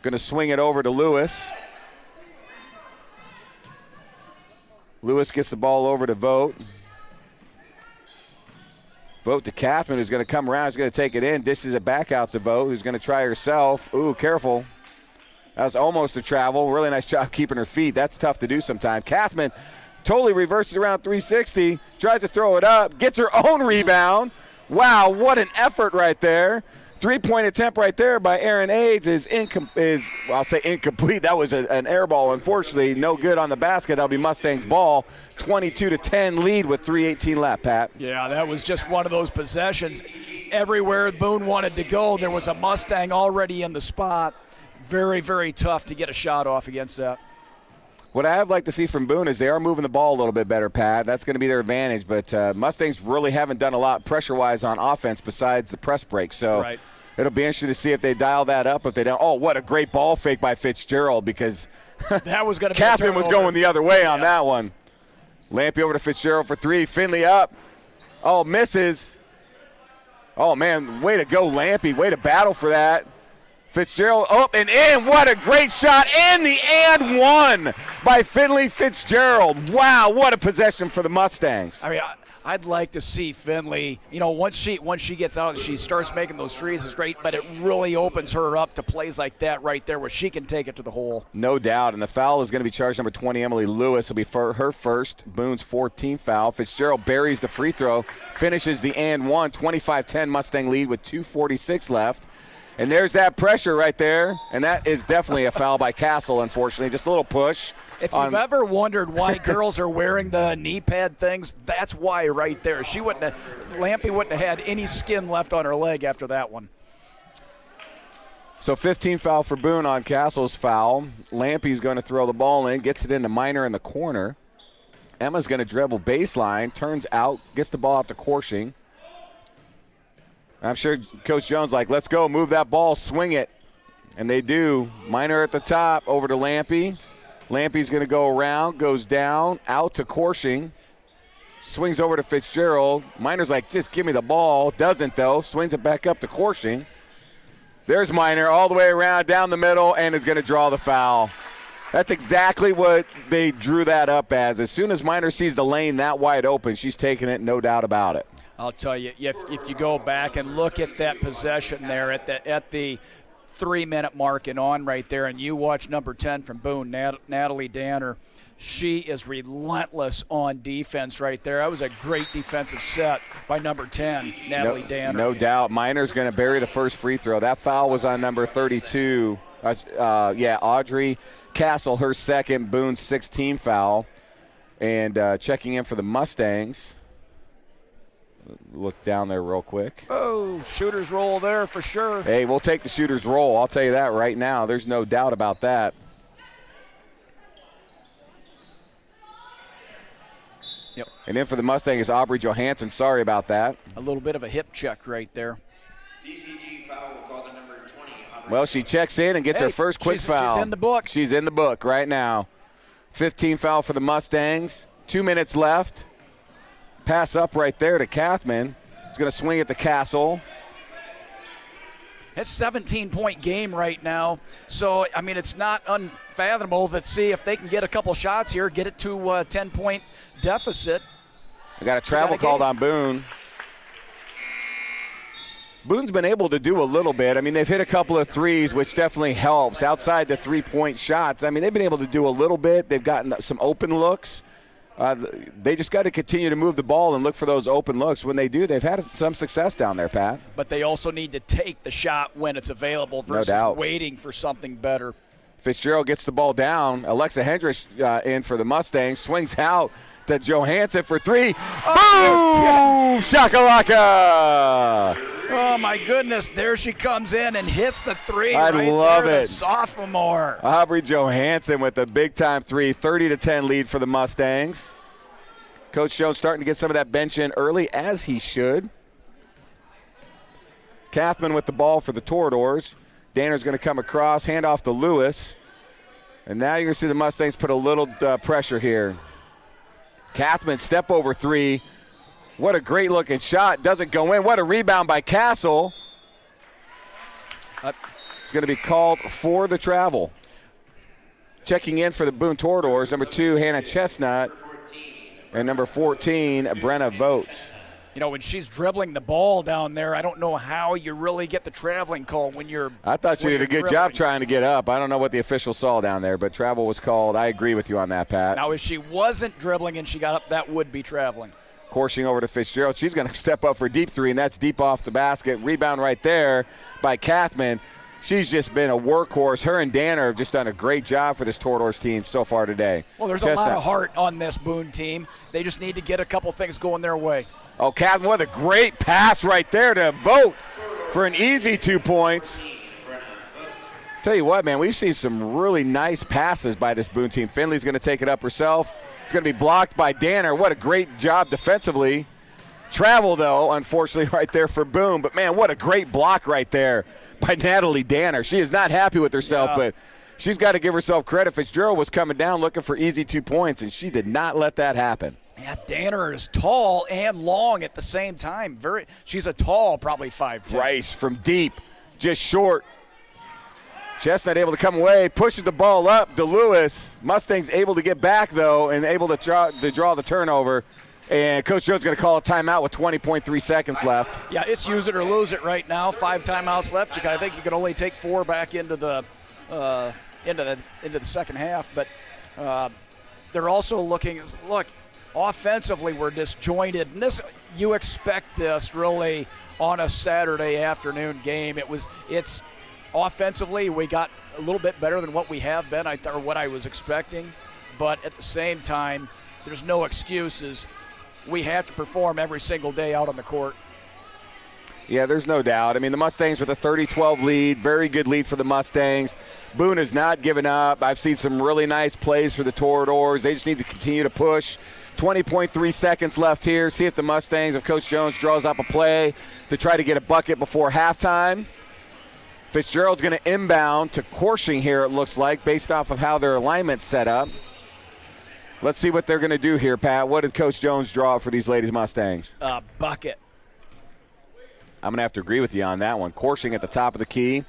Going to swing it over to Lewis. Lewis gets the ball over to Vogt. Vogt to Kathman, who's going to come around. He's going to take it in. Dishes it back out to Vogt, who's going to try herself. Ooh, careful. That was almost a travel. Really nice job keeping her feet. That's tough to do sometimes. Kathman totally reverses around 360, tries to throw it up, gets her own rebound. Wow, what an effort right there. Three-point attempt right there by Aaron Aids I'll say incomplete. That was an air ball, unfortunately. No good on the basket. That'll be Mustangs ball. 22-10 lead with 3:18 left, Pat. Yeah, that was just one of those possessions. Everywhere Boone wanted to go, there was a Mustang already in the spot. Very, very tough to get a shot off against that. What I'd like to see from Boone is they are moving the ball a little bit better, Pat. That's going to be their advantage. But Mustangs really haven't done a lot pressure-wise on offense besides the press break. So right. It'll be interesting to see if they dial that up. If they don't, oh, what a great ball fake by Fitzgerald because that was going to be Kathman was going the other way on that one. Lampy over to Fitzgerald for three. Finley up. Oh, misses. Oh, man, way to go, Lampy. Way to battle for that. Fitzgerald up and in. What a great shot. And the and one by Finley Fitzgerald. Wow, what a possession for the Mustangs. I mean, I'd like to see Finley, once she gets out and she starts making those threes, it's great, but it really opens her up to plays like that right there where she can take it to the hole. No doubt, and the foul is going to be charged number 20, Emily Lewis. Will be for her first, Boone's 14th foul. Fitzgerald buries the free throw, finishes the and one, 25-10 Mustang lead with 2:46 left. And there's that pressure right there, and that is definitely a foul by Castle, unfortunately. Just a little push. If you've ever wondered why girls are wearing the knee pad things, that's why right there. Lampy wouldn't have had any skin left on her leg after that one. So 15 foul for Boone on Castle's foul. Lampy's going to throw the ball in, gets it into Minor in the corner. Emma's going to dribble baseline, turns out, gets the ball out to Corshing. I'm sure Coach Jones like, let's go, move that ball, swing it. And they do. Minor at the top, over to Lampy. Lampy's going to go around, goes down, out to Corshing. Swings over to Fitzgerald. Minor's like, just give me the ball. Doesn't, though. Swings it back up to Corshing. There's Minor all the way around, down the middle, and is going to draw the foul. That's exactly what they drew that up as. As soon as Minor sees the lane that wide open, she's taking it, no doubt about it. I'll tell you, if you go back and look at that possession there at the 3-minute mark and on right there, and you watch number 10 from Boone, Natalie Danner, she is relentless on defense right there. That was a great defensive set by number 10, Natalie Danner. No doubt. Minor's going to bury the first free throw. That foul was on number 32. Audrey Castle, her second, Boone's 16 foul. And checking in for the Mustangs. Look down there real quick. Oh, shooter's roll there for sure. Hey, we'll take the shooter's roll. I'll tell you that right now. There's no doubt about that. Yep. And in for the Mustang is Aubrey Johansen. Sorry about that. A little bit of a hip check right there. DCG foul will call the number 20. Well, she checks in and gets her first quick foul. She's in the book. She's in the book right now. 15 foul for the Mustangs. 2 minutes left. Pass up right there to Kathman. He's going to swing it to Castle. It's a 17-point game right now. So, I mean, it's not unfathomable that see if they can get a couple shots here, get it to a 10-point deficit. We got a travel called on Boone. Boone's been able to do a little bit. I mean, they've hit a couple of threes, which definitely helps. Outside the three-point shots, I mean, they've been able to do a little bit. They've gotten some open looks. They just got to continue to move the ball and look for those open looks. When they do, they've had some success down there, Pat. But they also need to take the shot when it's available versus waiting for something better. Fitzgerald gets the ball down. Alexa Hendricks in for the Mustangs. Swings out to Johansen for three. Boom! Shakalaka! Oh, my goodness. There she comes in and hits the three. I love it. The sophomore. Aubrey Johansen with a big-time three. 30-10 lead for the Mustangs. Coach Jones starting to get some of that bench in early, as he should. Kathman with the ball for the Toradors. Danner's going to come across, hand off to Lewis. And now you're going to see the Mustangs put a little pressure here. Kathman, step over three. What a great-looking shot. Doesn't go in. What a rebound by Castle. It's going to be called for the travel. Checking in for the Boone Toradors, number 2, Hannah Chestnut. And number 14, Brenna Vogt. You know, when she's dribbling the ball down there, I don't know how you really get the traveling call when you're I thought she did a good dribbling. job trying to get up. I don't know what the official saw down there, but travel was called. I agree with you on that, Pat. Now, if she wasn't dribbling and she got up, that would be traveling. Coursing over to Fitzgerald. She's going to step up for deep three, and that's deep off the basket. Rebound right there by Kathman. She's just been a workhorse. Her and Danner have just done a great job for this Toradors team so far today. Well, there's a lot of heart on this Boone team. They just need to get a couple things going their way. Oh, Kathman, what a great pass right there to Vogt for an easy 2 points. Tell you what, man, we've seen some really nice passes by this Boone team. Finley's going to take it up herself. It's going to be blocked by Danner. What a great job defensively. Travel, though, unfortunately, right there for Boone. But, man, what a great block right there by Natalie Danner. She is not happy with herself, but she's got to give herself credit. Fitzgerald was coming down looking for easy 2 points, and she did not let that happen. Yeah, Danner is tall and long at the same time. She's a tall, probably 5'10". Rice from deep, just short. Chestnut able to come away, pushes the ball up to Lewis. Mustangs able to get back, though, and able to draw the turnover. And Coach Jones going to call a timeout with 20.3 seconds left. Yeah, it's use it or lose it right now. 5 timeouts left. I think you can only take 4 back into the second half. But they're also looking. Look, offensively we're disjointed. And you expect this really on a Saturday afternoon game. It's offensively we got a little bit better than what we have been, or what I was expecting. But at the same time, there's no excuses. We have to perform every single day out on the court. Yeah, there's no doubt. I mean, the Mustangs with a 30-12 lead, very good lead for the Mustangs. Boone has not given up. I've seen some really nice plays for the Toreadors. They just need to continue to push. 20.3 seconds left here. See if the Mustangs, if Coach Jones draws up a play to try to get a bucket before halftime. Fitzgerald's going to inbound to Corshing here, it looks like, based off of how their alignment's set up. Let's see what they're going to do here, Pat. What did Coach Jones draw for these ladies Mustangs? A bucket. I'm going to have to agree with you on that one. Corshing at the top of the key.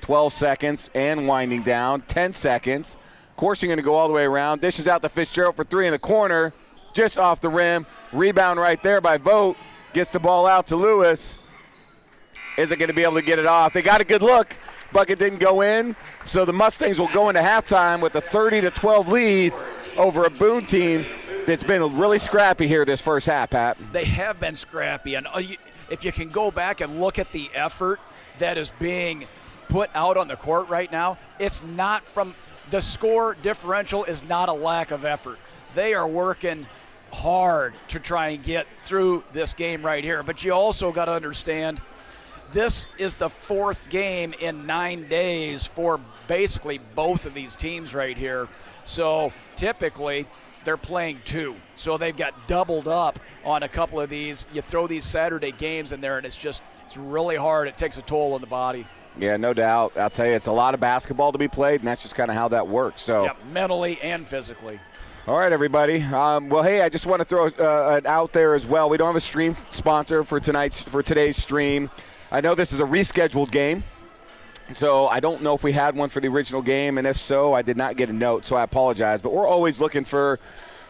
12 seconds and winding down. 10 seconds. Corshing going to go all the way around. Dishes out to Fitzgerald for three in the corner. Just off the rim. Rebound right there by Vogt. Gets the ball out to Lewis. Isn't going to be able to get it off. They got a good look. Bucket didn't go in. So the Mustangs will go into halftime with a 30-12 lead over a Boone team that's been really scrappy here this first half, Pat. They have been scrappy. And if you can go back and look at the effort that is being put out on the court right now, it's not from the score differential is not a lack of effort. They are working hard to try and get through this game right here. But you also got to understand this is the fourth game in 9 days for basically both of these teams right here. So typically they're playing two. So they've got doubled up on a couple of these. You throw these Saturday games in there, and it's really hard. It takes a toll on the body. Yeah, no doubt. I'll tell you, it's a lot of basketball to be played, and that's just kind of how that works. So, yeah, mentally and physically. All right, everybody. Well, hey, I just want to throw it out there as well. We don't have a stream sponsor for today's stream. I know this is a rescheduled game, so I don't know if we had one for the original game, and if so, I did not get a note, so I apologize. But we're always looking for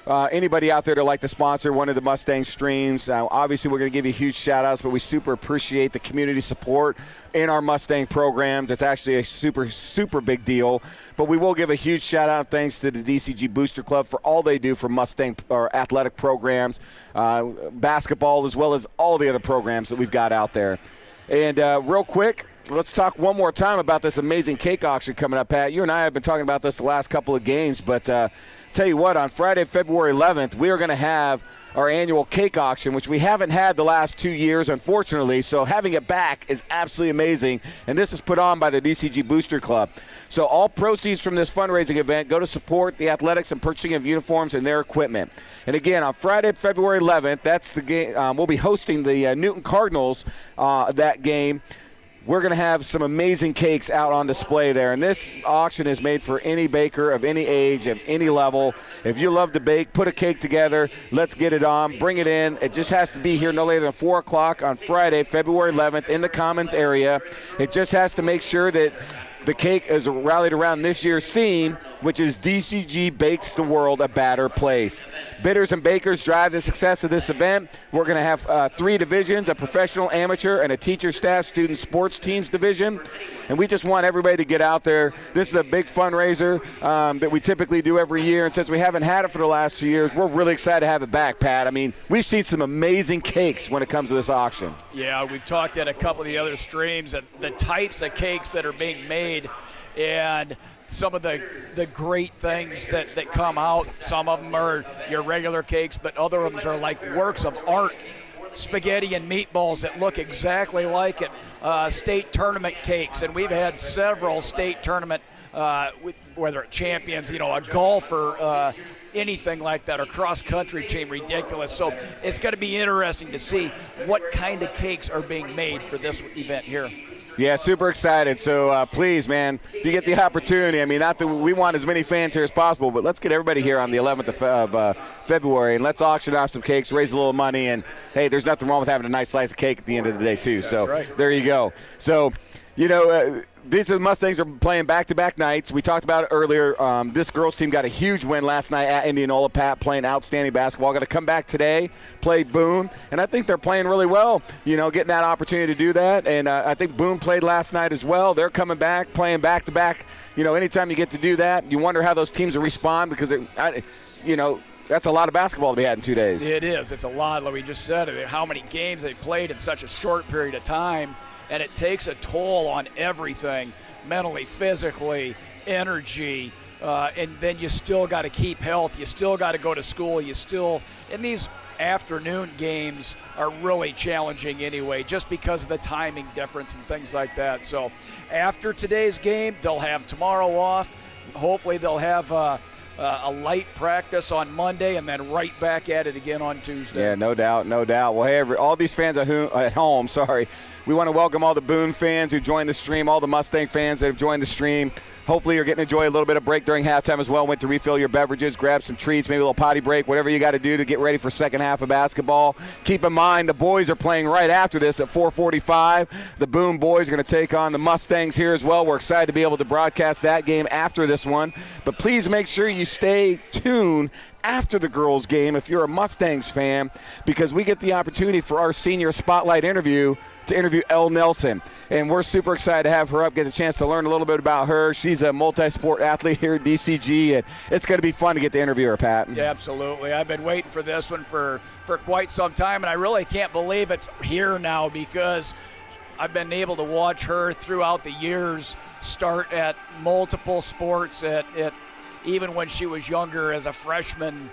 anybody out there to like to sponsor one of the Mustang streams. Obviously, we're going to give you huge shout-outs, but we super appreciate the community support in our Mustang programs. It's actually a super, super big deal. But we will give a huge shout-out thanks to the DCG Booster Club for all they do for Mustang or athletic programs, basketball, as well as all the other programs that we've got out there. And real quick, let's talk one more time about this amazing cake auction coming up, Pat. You and I have been talking about this the last couple of games, but tell you what, on Friday, February 11th, we are going to have our annual cake auction, which we haven't had the last 2 years, unfortunately. So having it back is absolutely amazing, and this is put on by the DCG Booster Club. So all proceeds from this fundraising event go to support the athletics and purchasing of uniforms and their equipment. And again, on Friday, February 11th, that's the game. We'll be hosting the Newton Cardinals that game. We're going to have some amazing cakes out on display there. And this auction is made for any baker of any age, of any level. If you love to bake, put a cake together. Let's get it on. Bring it in. It just has to be here no later than 4 o'clock on Friday, February 11th in the Commons area. It just has to make sure that the cake is rallied around this year's theme, which is DCG Bakes the World a Better Place. Bidders and bakers drive the success of this event. We're going to have 3 divisions, a professional, amateur, and a teacher, staff, student, sports teams division. And we just want everybody to get out there. This is a big fundraiser that we typically do every year. And since we haven't had it for the last 2 years, we're really excited to have it back, Pat. I mean, we've seen some amazing cakes when it comes to this auction. Yeah, we've talked at a couple of the other streams that the types of cakes that are being made and some of the great things that come out. Some of them are your regular cakes, but other of them are like works of art. Spaghetti and meatballs that look exactly like it. State tournament cakes, and we've had several state tournament, whether it's champions, a golfer, anything like that, or cross-country team, ridiculous. So it's going to be interesting to see what kind of cakes are being made for this event here. Yeah, super excited. So please, man, if you get the opportunity, I mean, not that we want as many fans here as possible, but let's get everybody here on the 11th of February, and let's auction off some cakes, raise a little money, and, hey, there's nothing wrong with having a nice slice of cake at the end of the day, too. That's so right. There you go. So, these Mustangs are playing back-to-back nights. We talked about it earlier. This girls' team got a huge win last night at Indianola. Pat playing outstanding basketball. Got to come back today, play Boone, and I think they're playing really well, getting that opportunity to do that. And I think Boone played last night as well. They're coming back, playing back-to-back. Anytime you get to do that, you wonder how those teams will respond because, that's a lot of basketball to be had in 2 days. It is. It's a lot, like we just said, how many games they played in such a short period of time. And it takes a toll on everything, mentally, physically, energy, and then you still got to keep health. You still got to go to school. And these afternoon games are really challenging anyway, just because of the timing difference and things like that. So after today's game, they'll have tomorrow off. Hopefully they'll have a light practice on Monday and then right back at it again on Tuesday. Yeah, no doubt, no doubt. Well, hey, all these fans at home, we want to welcome all the Boone fans who joined the stream, all the Mustang fans that have joined the stream. Hopefully you're getting to enjoy a little bit of break during halftime as well. Went to refill your beverages, grab some treats, maybe a little potty break, whatever you got to do to get ready for second half of basketball. Keep in mind the boys are playing right after this at 4:45. The Boone boys are going to take on the Mustangs here as well. We're excited to be able to broadcast that game after this one. But please make sure you stay tuned after the girls' game if you're a Mustangs fan, because we get the opportunity for our senior spotlight interview to interview Elle Nelson. And we're super excited to have her up, get a chance to learn a little bit about her. She's a multi-sport athlete here at DCG, and it's going to be fun to get to interview her, Pat. Yeah, absolutely. I've been waiting for this one for quite some time, and I really can't believe it's here now, because I've been able to watch her throughout the years start at multiple sports at even when she was younger as a freshman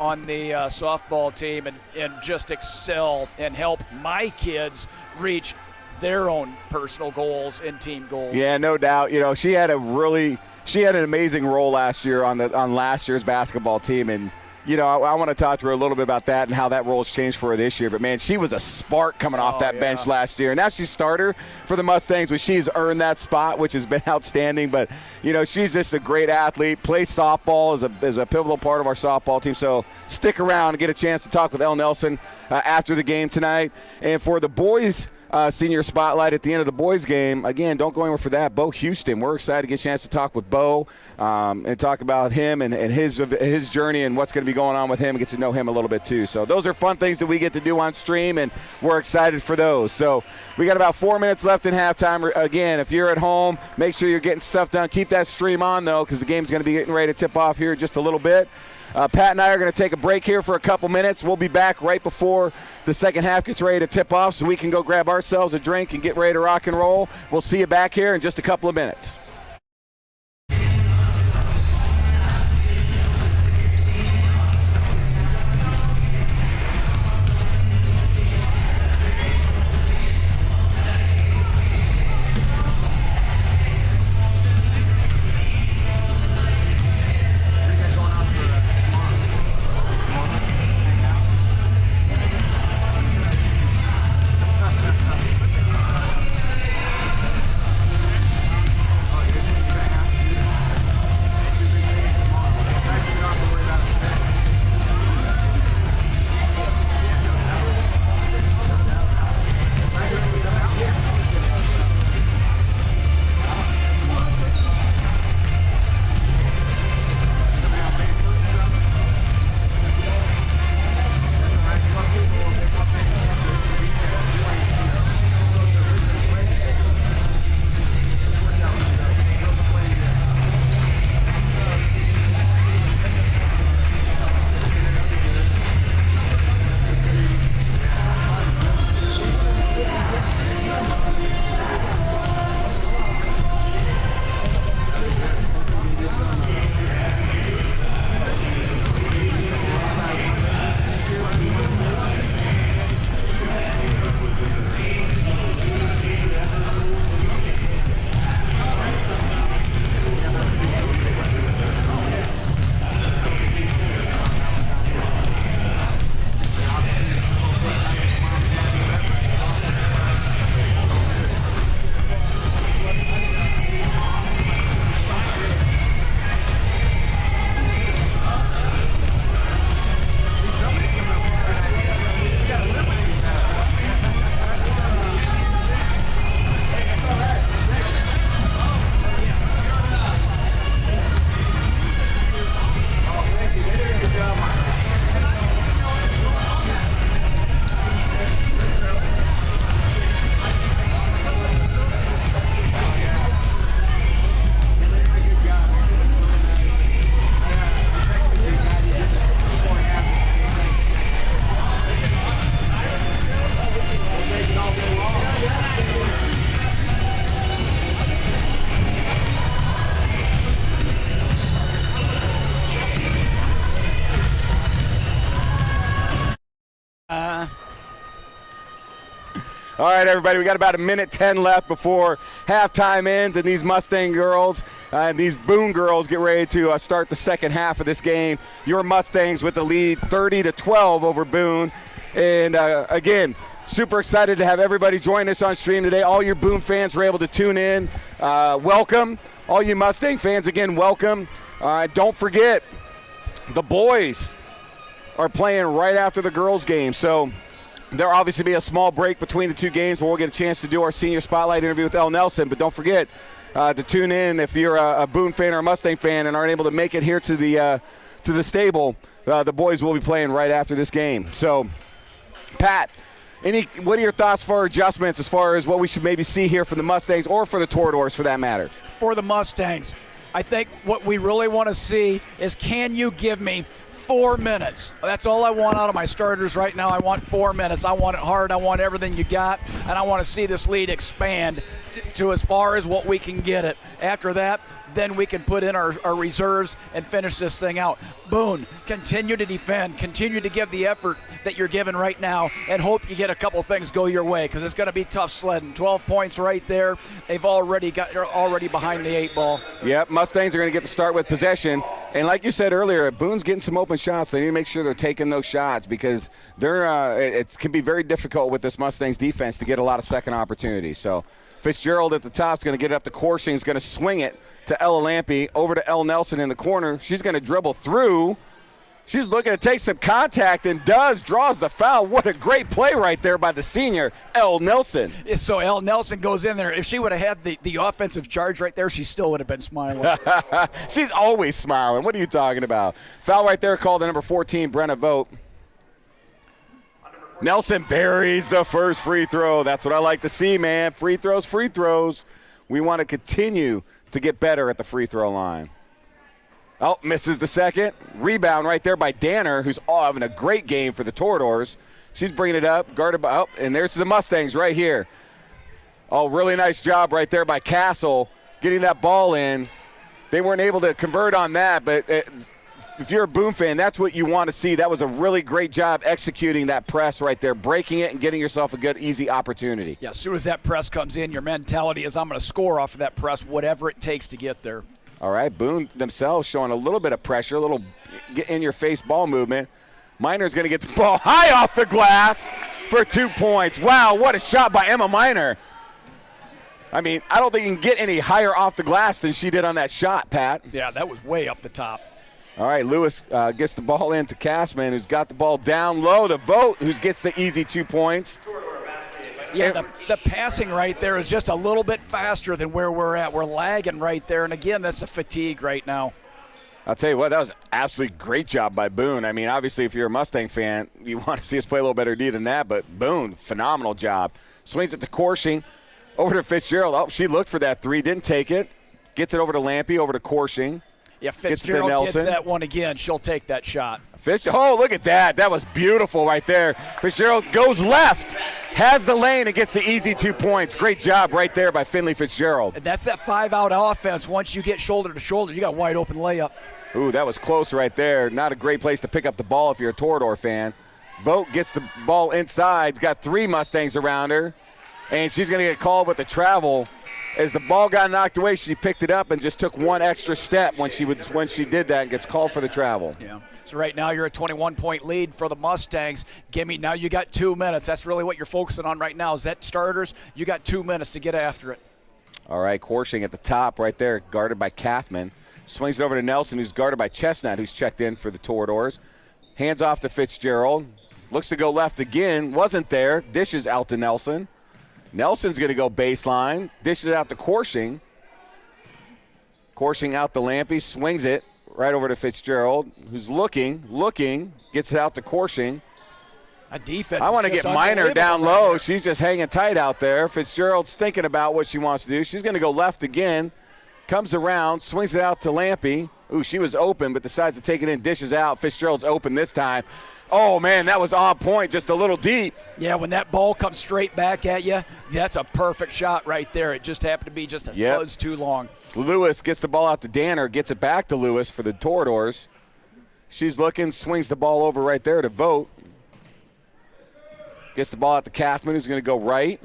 on the softball team, and just excel and help my kids reach their own personal goals and team goals. Yeah, no doubt. You know, she had an amazing role last year on last year's basketball team, and you know, I want to talk to her a little bit about that and how that role's changed for her this year. But, man, she was a spark coming off that bench last year. And now she's starter for the Mustangs, which she's earned that spot, which has been outstanding. But, you know, she's just a great athlete. Plays softball is a pivotal part of our softball team. So stick around and get a chance to talk with Elle Nelson after the game tonight. And for the boys' senior spotlight at the end of the boys' game, again, don't go anywhere for that. Bo Houston, we're excited to get a chance to talk with Bo and talk about him and his journey and what's going to be going on with him, and get to know him a little bit too. So those are fun things that we get to do on stream, and we're excited for those. So we got about 4 minutes left in halftime. Again, if you're at home, make sure you're getting stuff done. Keep that stream on, though, because the game's going to be getting ready to tip off here in just a little bit. Pat and I are going to take a break here for a couple minutes. We'll be back right before the second half gets ready to tip off, so we can go grab ourselves a drink and get ready to rock and roll. We'll see you back here in just a couple of minutes. All right, everybody, we got about 1:10 left before halftime ends, and these Mustang girls and these Boone girls get ready to start the second half of this game. Your Mustangs with the lead 30-12 over Boone. And again, super excited to have everybody join us on stream today. All your Boone fans were able to tune in. Welcome. All you Mustang fans, again, welcome. Don't forget, the boys are playing right after the girls' game. So there'll obviously be a small break between the two games where we'll get a chance to do our senior spotlight interview with Elle Nelson. But don't forget to tune in if you're a Boone fan or a Mustang fan and aren't able to make it here to the stable. The boys will be playing right after this game. So, Pat, what are your thoughts for adjustments as far as what we should maybe see here for the Mustangs or for the Toreadors for that matter? For the Mustangs, I think what we really want to see is, can you give me 4 minutes? That's all I want out of my starters right now. I want 4 minutes. I want it hard. I want everything you got, and I want to see this lead expand to as far as what we can get it. After that, then we can put in our reserves and finish this thing out. Boone, continue to defend, continue to give the effort that you're giving right now, and hope you get a couple things go your way, because it's going to be tough sledding. 12 points right there. They're already behind the 8 ball. Yep, Mustangs are going to get to start with possession. And like you said earlier, Boone's getting some open shots. They need to make sure they're taking those shots, because it can be very difficult with this Mustangs defense to get a lot of second opportunities. So Fitzgerald at the top is going to get it up to Coursing. Is going to swing it to Ella Lampe, over to Elle Nelson in the corner. She's going to dribble through. She's looking to take some contact and draws the foul. What a great play right there by the senior, Elle Nelson. So Elle Nelson goes in there. If she would have had the offensive charge right there, she still would have been smiling. She's always smiling. What are you talking about? Foul right there called to number 14, Brenna Vogt. Nelson buries the first free throw. That's what I like to see, man. Free throws. We want to continue to get better at the free throw line. Oh, misses the second. Rebound right there by Danner, who's having a great game for the Toreadors. She's bringing it up, guarded by, and there's the Mustangs right here. Oh, really nice job right there by Castle getting that ball in. They weren't able to convert on that, but if you're a Boone fan, that's what you want to see. That was a really great job executing that press right there, breaking it and getting yourself a good, easy opportunity. Yeah, as soon as that press comes in, your mentality is, I'm going to score off of that press, whatever it takes to get there. All right, Boone themselves showing a little bit of pressure, a little in-your-face ball movement. Minor's going to get the ball high off the glass for 2 points. Wow, what a shot by Emma Minor. I mean, I don't think you can get any higher off the glass than she did on that shot, Pat. Yeah, that was way up the top. All right, Lewis gets the ball in to Castman, who's got the ball down low to Vogt, who gets the easy 2 points. Yeah, the passing right there is just a little bit faster than where we're at. We're lagging right there, and again, that's a fatigue right now. I'll tell you what, that was an absolutely great job by Boone. I mean, obviously, if you're a Mustang fan, you want to see us play a little better D than that, but Boone, phenomenal job. Swings it to Coursing, over to Fitzgerald. Oh, she looked for that three, didn't take it. Gets it over to Lampe, over to Coursing. Yeah, Fitzgerald gets that one again. She'll take that shot. Oh, look at that. That was beautiful right there. Fitzgerald goes left, has the lane, and gets the easy 2 points. Great job right there by Finley Fitzgerald. And that's that 5-out offense. Once you get shoulder to shoulder, you got wide open layup. Ooh, that was close right there. Not a great place to pick up the ball if you're a Toreador fan. Vogt gets the ball inside. She's got 3 Mustangs around her, and she's going to get called with the travel. As the ball got knocked away, she picked it up and just took one extra step when she did that and gets called for the travel. Yeah. So right now you're a 21-point lead for the Mustangs. Now you got 2 minutes. That's really what you're focusing on right now. Is that starters? You got 2 minutes to get after it. All right, Coursing at the top right there, guarded by Kaufman. Swings it over to Nelson, who's guarded by Chestnut, who's checked in for the Toreadors. Hands off to Fitzgerald. Looks to go left again. Wasn't there. Dishes out to Nelson. Nelson's going to go baseline. Dishes out to Coursing. Coursing out to Lampe. Swings it right over to Fitzgerald, who's looking, gets it out to Coursing. A defense. I want to get Minor down low. She's just hanging tight out there. Fitzgerald's thinking about what she wants to do. She's going to go left again. Comes around, swings it out to Lampe. Ooh, she was open, but decides to take it in. Dishes out. Fitzgerald's open this time. Oh, man, that was on point, just a little deep. Yeah, when that ball comes straight back at you, that's a perfect shot right there. It just happened to be just a fuzz too long. Lewis gets the ball out to Danner, gets it back to Lewis for the Toreadors. She's looking, swings the ball over right there to Vogt. Gets the ball out to Kaufman, who's going to go right.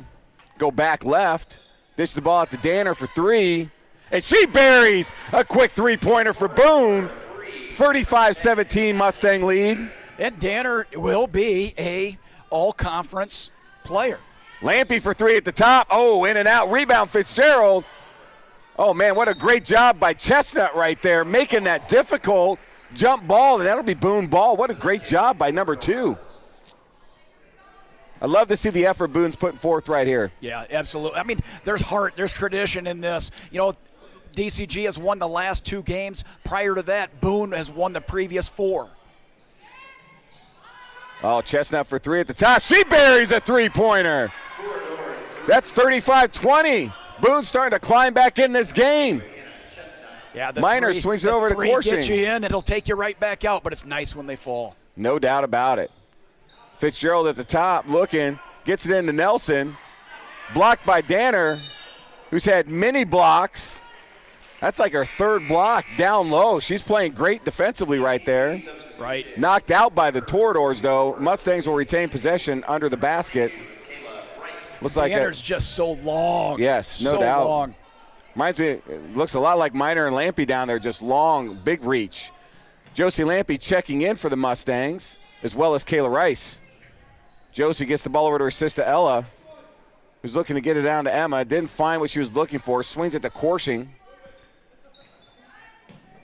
go back left. Dish the ball out to Danner for three. And she buries a quick three-pointer for Boone. 35-17 Mustang lead. And Danner will be a all-conference player. Lampy for three at the top. Oh, in and out. Rebound, Fitzgerald. Oh, man, what a great job by Chestnut right there, making that difficult jump ball, and that'll be Boone ball. What a great job by number 2. I love to see the effort Boone's putting forth right here. Yeah, absolutely. I mean, there's heart, there's tradition in this. You know, DCG has won the last 2 games. Prior to that, Boone has won the previous 4. Oh, Chestnut for three at the top. She buries a three-pointer. That's 35-20. Boone's starting to climb back in this game. Yeah, Minor swings it over to Coursing. Get you in, it'll take you right back out, but it's nice when they fall. No doubt about it. Fitzgerald at the top looking, gets it into Nelson. Blocked by Danner, who's had many blocks. That's like her 3rd block down low. She's playing great defensively right there. Right. Knocked out by the Toradors, though. Mustangs will retain possession under the basket. Looks like Danner's just so long. Yes, no so doubt. Long. Reminds me, it looks a lot like Minor and Lampy down there, just long, big reach. Josie Lampy checking in for the Mustangs, as well as Kayla Rice. Josie gets the ball over to her sister Ella, who's looking to get it down to Emma. Didn't find what she was looking for. Swings it to Coursing.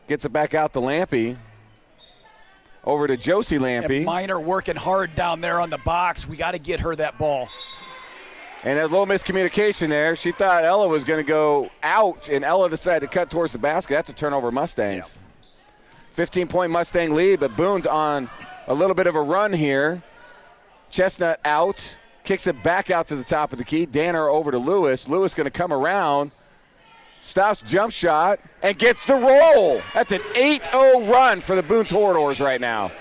Gets it back out to Lampy. Over to Josie Lampy. And Minor working hard down there on the box. We got to get her that ball. And a little miscommunication there. She thought Ella was going to go out, and Ella decided to cut towards the basket. That's a turnover Mustangs. 15-point Mustang lead, but Boone's on a little bit of a run here. Chestnut out, kicks it back out to the top of the key. Danner over to Lewis. Lewis going to come around, stops jump shot, and gets the roll. That's an 8-0 run for the Boone Toradors right now.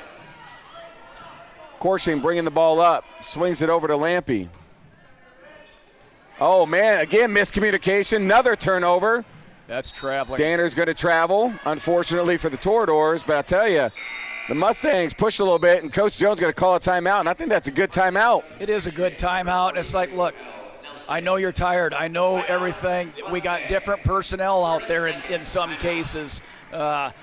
Coursing bringing the ball up, swings it over to Lampy. Oh, man, again, miscommunication, another turnover. That's traveling. Danner's going to travel, unfortunately for the Toradors, but I'll tell you, the Mustangs push a little bit, and Coach Jones going to call a timeout, and I think that's a good timeout. It is a good timeout. It's like, look, I know you're tired. I know everything. We got different personnel out there in some cases, but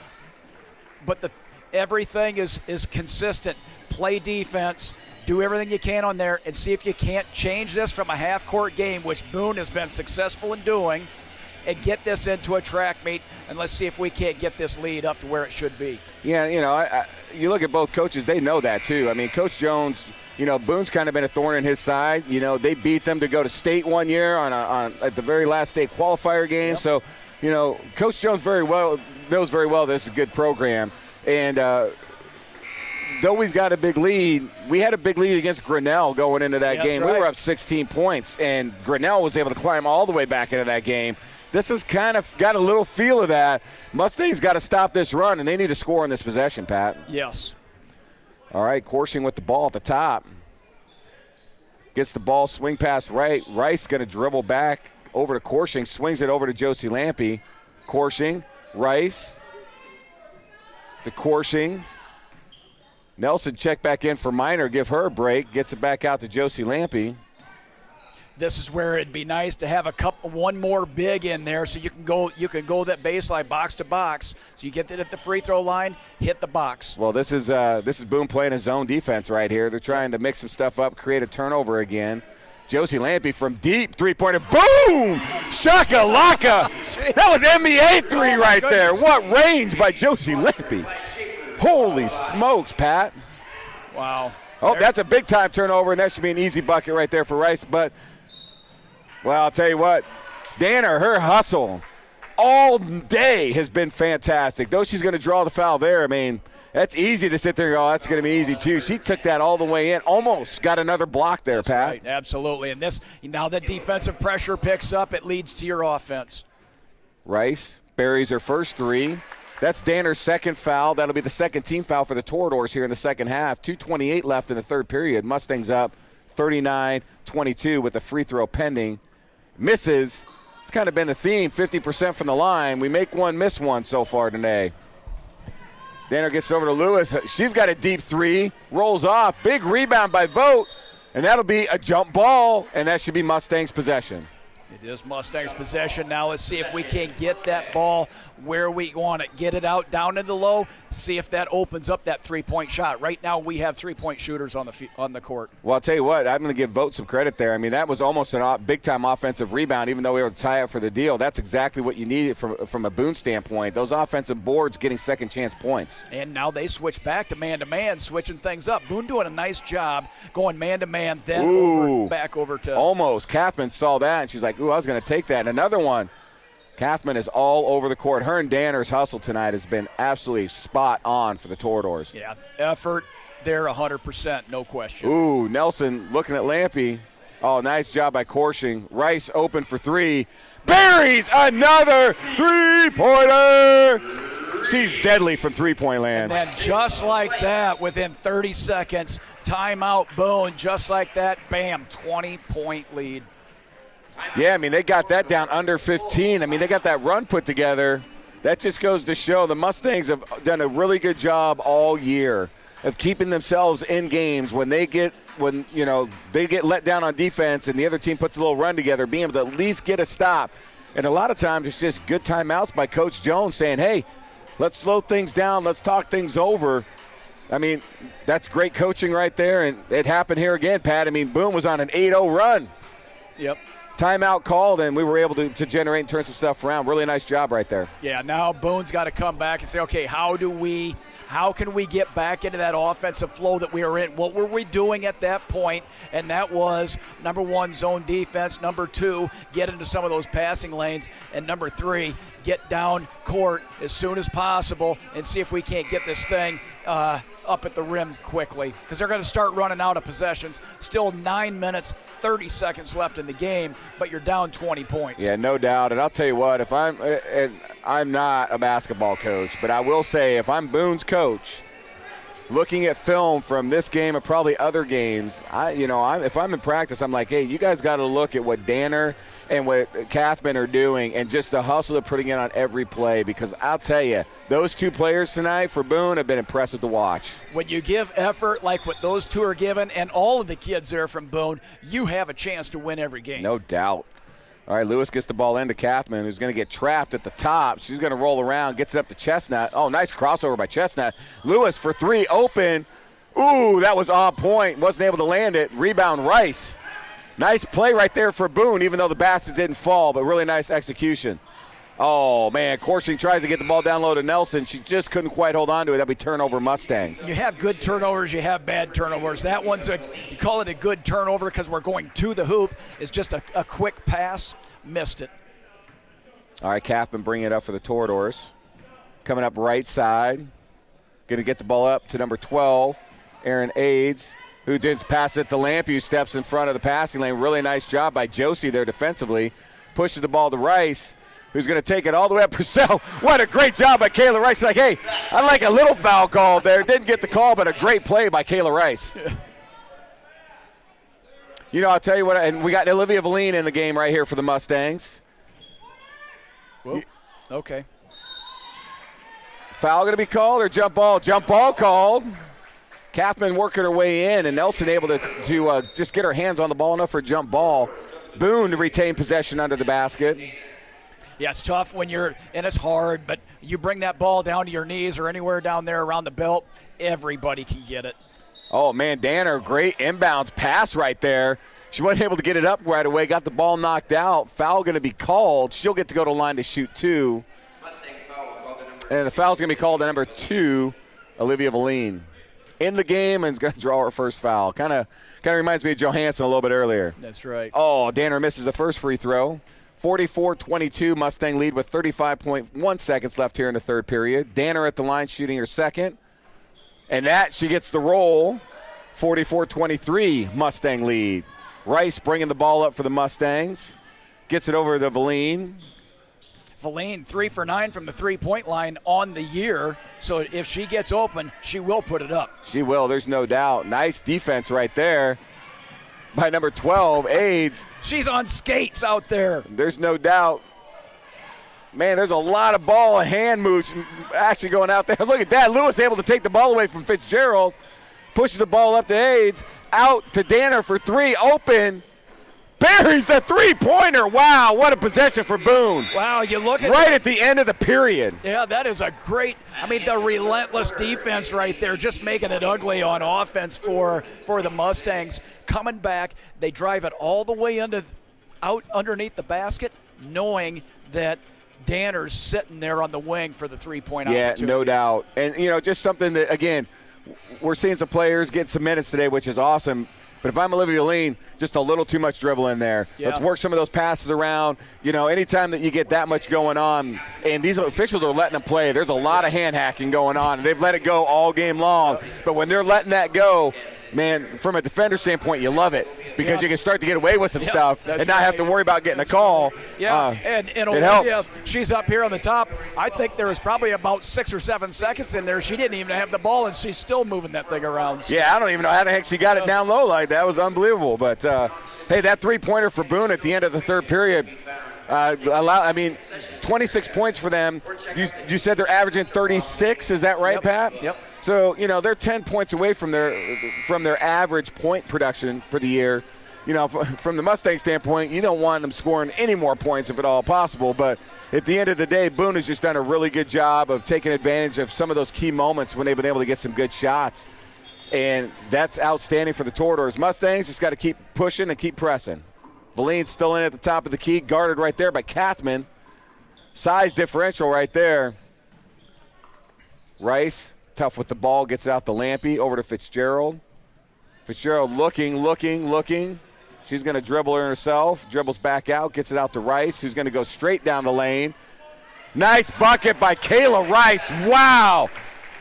everything is consistent. Play defense. Do everything you can on there and see if you can't change this from a half-court game, which Boone has been successful in doing, and get this into a track meet, and let's see if we can't get this lead up to where it should be. Yeah, you know, you look at both coaches, they know that too. I mean, Coach Jones, you know, Boone's kind of been a thorn in his side. You know, they beat them to go to state one year at the very last state qualifier game. Yep. So, you know, Coach Jones knows very well this is a good program. And though we've got a big lead, we had a big lead against Grinnell going into that game. Right. We were up 16 points, and Grinnell was able to climb all the way back into that game. This has kind of got a little feel of that. Mustangs got to stop this run, and they need to score in this possession, Pat. Yes. All right, Coursing with the ball at the top. Gets the ball, swing pass right. Rice going to dribble back over to Coursing, swings it over to Josie Lampy. Coursing, Rice, to Coursing. Nelson check back in for Minor, give her a break, gets it back out to Josie Lampy. This is where it'd be nice to have one more big in there, so you can go that baseline box to box. So you get it at the free throw line, hit the box. Well, this is Boone playing his zone defense right here. They're trying to mix some stuff up, create a turnover again. Josie Lampy from deep three-pointer. Boom! Shakalaka! That was NBA three right there. What range by Josie Lampy. Holy smokes, Pat. Wow. Oh, that's a big-time turnover, and that should be an easy bucket right there for Rice. But, well, I'll tell you what, Danner, her hustle all day has been fantastic. Though she's going to draw the foul there, I mean, that's easy to sit there and go, oh, that's going to be easy too. She took that all the way in, almost got another block there, that's Pat. Right, absolutely. And now that defensive pressure picks up, it leads to your offense. Rice buries her first three. That's Danner's second foul. That'll be the second team foul for the Toradors here in the second half. 2:28 left in the third period. Mustangs up 39-22 with the free throw pending. Misses. It's kind of been the theme, 50% from the line. We make one, miss one so far today. Danner gets over to Lewis. She's got a deep three. Rolls off. Big rebound by Vogt. And that'll be a jump ball, and that should be Mustangs' possession. It is Mustangs' possession. Now let's see if we can get that ball where we want it. Get it out down in the low. See if that opens up that three-point shot. Right now we have three-point shooters on the court. Well, I'll tell you what, I'm going to give Vogt some credit there. I mean, that was almost a big-time offensive rebound, even though we were to tie up for the deal. That's exactly what you needed from a Boone standpoint. Those offensive boards getting second-chance points. And now they switch back to man-to-man, switching things up. Boone doing a nice job going man-to-man, then back over to – almost. Kathman saw that, and she's like, ooh, I was going to take that. And another one. Kathman is all over the court. Her and Danner's hustle tonight has been absolutely spot on for the Toradors. Yeah, effort there 100%, no question. Ooh, Nelson looking at Lampy. Oh, nice job by Korshing. Rice open for three. Buries another three-pointer. She's deadly from three-point land. And then just like that, within 30 seconds, timeout, Boone, just like that, bam, 20-point lead. Yeah, I mean, they got that down under 15. I mean, they got that run put together. That just goes to show the Mustangs have done a really good job all year of keeping themselves in games when they get let down on defense and the other team puts a little run together, being able to at least get a stop. And a lot of times it's just good timeouts by Coach Jones saying, hey, let's slow things down, let's talk things over. I mean, that's great coaching right there, and it happened here again, Pat. I mean, Boone was on an 8-0 run. Yep. Timeout called, and we were able to generate and turn some stuff around. Really nice job right there. Yeah, now Boone's got to come back and say, okay, how can we get back into that offensive flow that we were in? What were we doing at that point? And that was, number one, zone defense. Number two, get into some of those passing lanes. And number three, get down court as soon as possible and see if we can't get this thing up at the rim quickly, because they're going to start running out of possessions. Still 9 minutes, 30 seconds left in the game, but you're down 20 points. Yeah, no doubt. And I'll tell you what, if I'm not a basketball coach, but I will say if I'm Boone's coach, looking at film from this game and probably other games, if I'm in practice, I'm like, hey, you guys got to look at what Danner and what Kathman are doing and just the hustle they're putting in on every play, because I'll tell you, those two players tonight for Boone have been impressive to watch. When you give effort like what those two are giving and all of the kids there from Boone, you have a chance to win every game. No doubt. All right, Lewis gets the ball into Kathman, who's going to get trapped at the top. She's going to roll around, gets it up to Chestnut. Oh, nice crossover by Chestnut. Lewis for three, open. Ooh, that was on point. Wasn't able to land it. Rebound, Rice. Nice play right there for Boone, even though the basket didn't fall, but really nice execution. Oh, man, Korshing tries to get the ball down low to Nelson. She just couldn't quite hold on to it. That'd be turnover Mustangs. You have good turnovers, you have bad turnovers. That one's you call it a good turnover because we're going to the hoop. It's just a quick pass. Missed it. All right, Kathman bringing it up for the Toradors. Coming up right side. Going to get the ball up to number 12, Aaron Aids, who did pass it to Lampy, who steps in front of the passing lane. Really nice job by Josie there defensively. Pushes the ball to Rice, who's going to take it all the way up Purcell. What a great job by Kayla Rice. Like, hey, I like a little foul call there. Didn't get the call, but a great play by Kayla Rice. I'll tell you what, and we got Olivia Valine in the game right here for the Mustangs. Whoa. Okay. Foul going to be called or jump ball? Jump ball called. Kathman working her way in, and Nelson able to just get her hands on the ball enough for a jump ball. Boone to retain possession under the basket. Yeah, it's tough when and it's hard, but you bring that ball down to your knees or anywhere down there around the belt, everybody can get it. Oh, man, Danner, great inbounds pass right there. She wasn't able to get it up right away, got the ball knocked out. Foul going to be called. She'll get to go to the line to shoot two. And the foul's going to be called to number 2, Olivia Valine. In the game and is going to draw her first foul. Kind of reminds me of Johansen a little bit earlier. That's right. Oh, Danner misses the first free throw. 44-22, Mustang lead with 35.1 seconds left here in the third period. Danner at the line shooting her second. And she gets the roll. 44-23, Mustang lead. Rice bringing the ball up for the Mustangs. Gets it over to Valine. Valine 3 for 9 from the three-point line on the year. So if she gets open, she will put it up. She will, there's no doubt. Nice defense right there by number 12, Aids. She's on skates out there. There's no doubt. Man, there's a lot of ball and hand moves actually going out there. Look at that. Lewis able to take the ball away from Fitzgerald. pushes the ball up to AIDS, out to Danner for three, open. Buries the three-pointer. Wow, what a possession for Boone. Wow, you look at right at the end of the period. Yeah, that is a great, the relentless defense right there, just making it ugly on offense for the Mustangs. Coming back, they drive it all the way out underneath the basket, knowing that Danner's sitting there on the wing for the three-point opportunity. Yeah, no doubt. And, just something that, again, we're seeing some players get some minutes today, which is awesome. But if I'm Olivia Lean, just a little too much dribble in there. Yeah. Let's work some of those passes around. Anytime that you get that much going on, and these officials are letting them play, there's a lot of hand hacking going on, and they've let it go all game long. But when they're letting that go, man, from a defender standpoint, you love it because you can start to get away with some stuff and not have to worry about getting a call. Yeah, and Olivia, she's up here on the top. I think there was probably about 6 or 7 seconds in there. She didn't even have the ball, and she's still moving that thing around. Yeah, I don't even know how the heck she got it down low like that. It was unbelievable. But, hey, that three-pointer for Boone at the end of the third period, 26 points for them. You said they're averaging 36. Is that right, Pat? Yep. So, they're 10 points away from their average point production for the year. From the Mustang standpoint, you don't want them scoring any more points if at all possible. But at the end of the day, Boone has just done a really good job of taking advantage of some of those key moments when they've been able to get some good shots. And that's outstanding for the Toreadors. Mustangs just got to keep pushing and keep pressing. Valine's still in at the top of the key, guarded right there by Kathman. Size differential right there. Rice, tough with the ball, gets it out to Lampy, over to Fitzgerald. Fitzgerald looking. She's going to dribble herself, dribbles back out, gets it out to Rice, who's going to go straight down the lane. Nice bucket by Kayla Rice. Wow.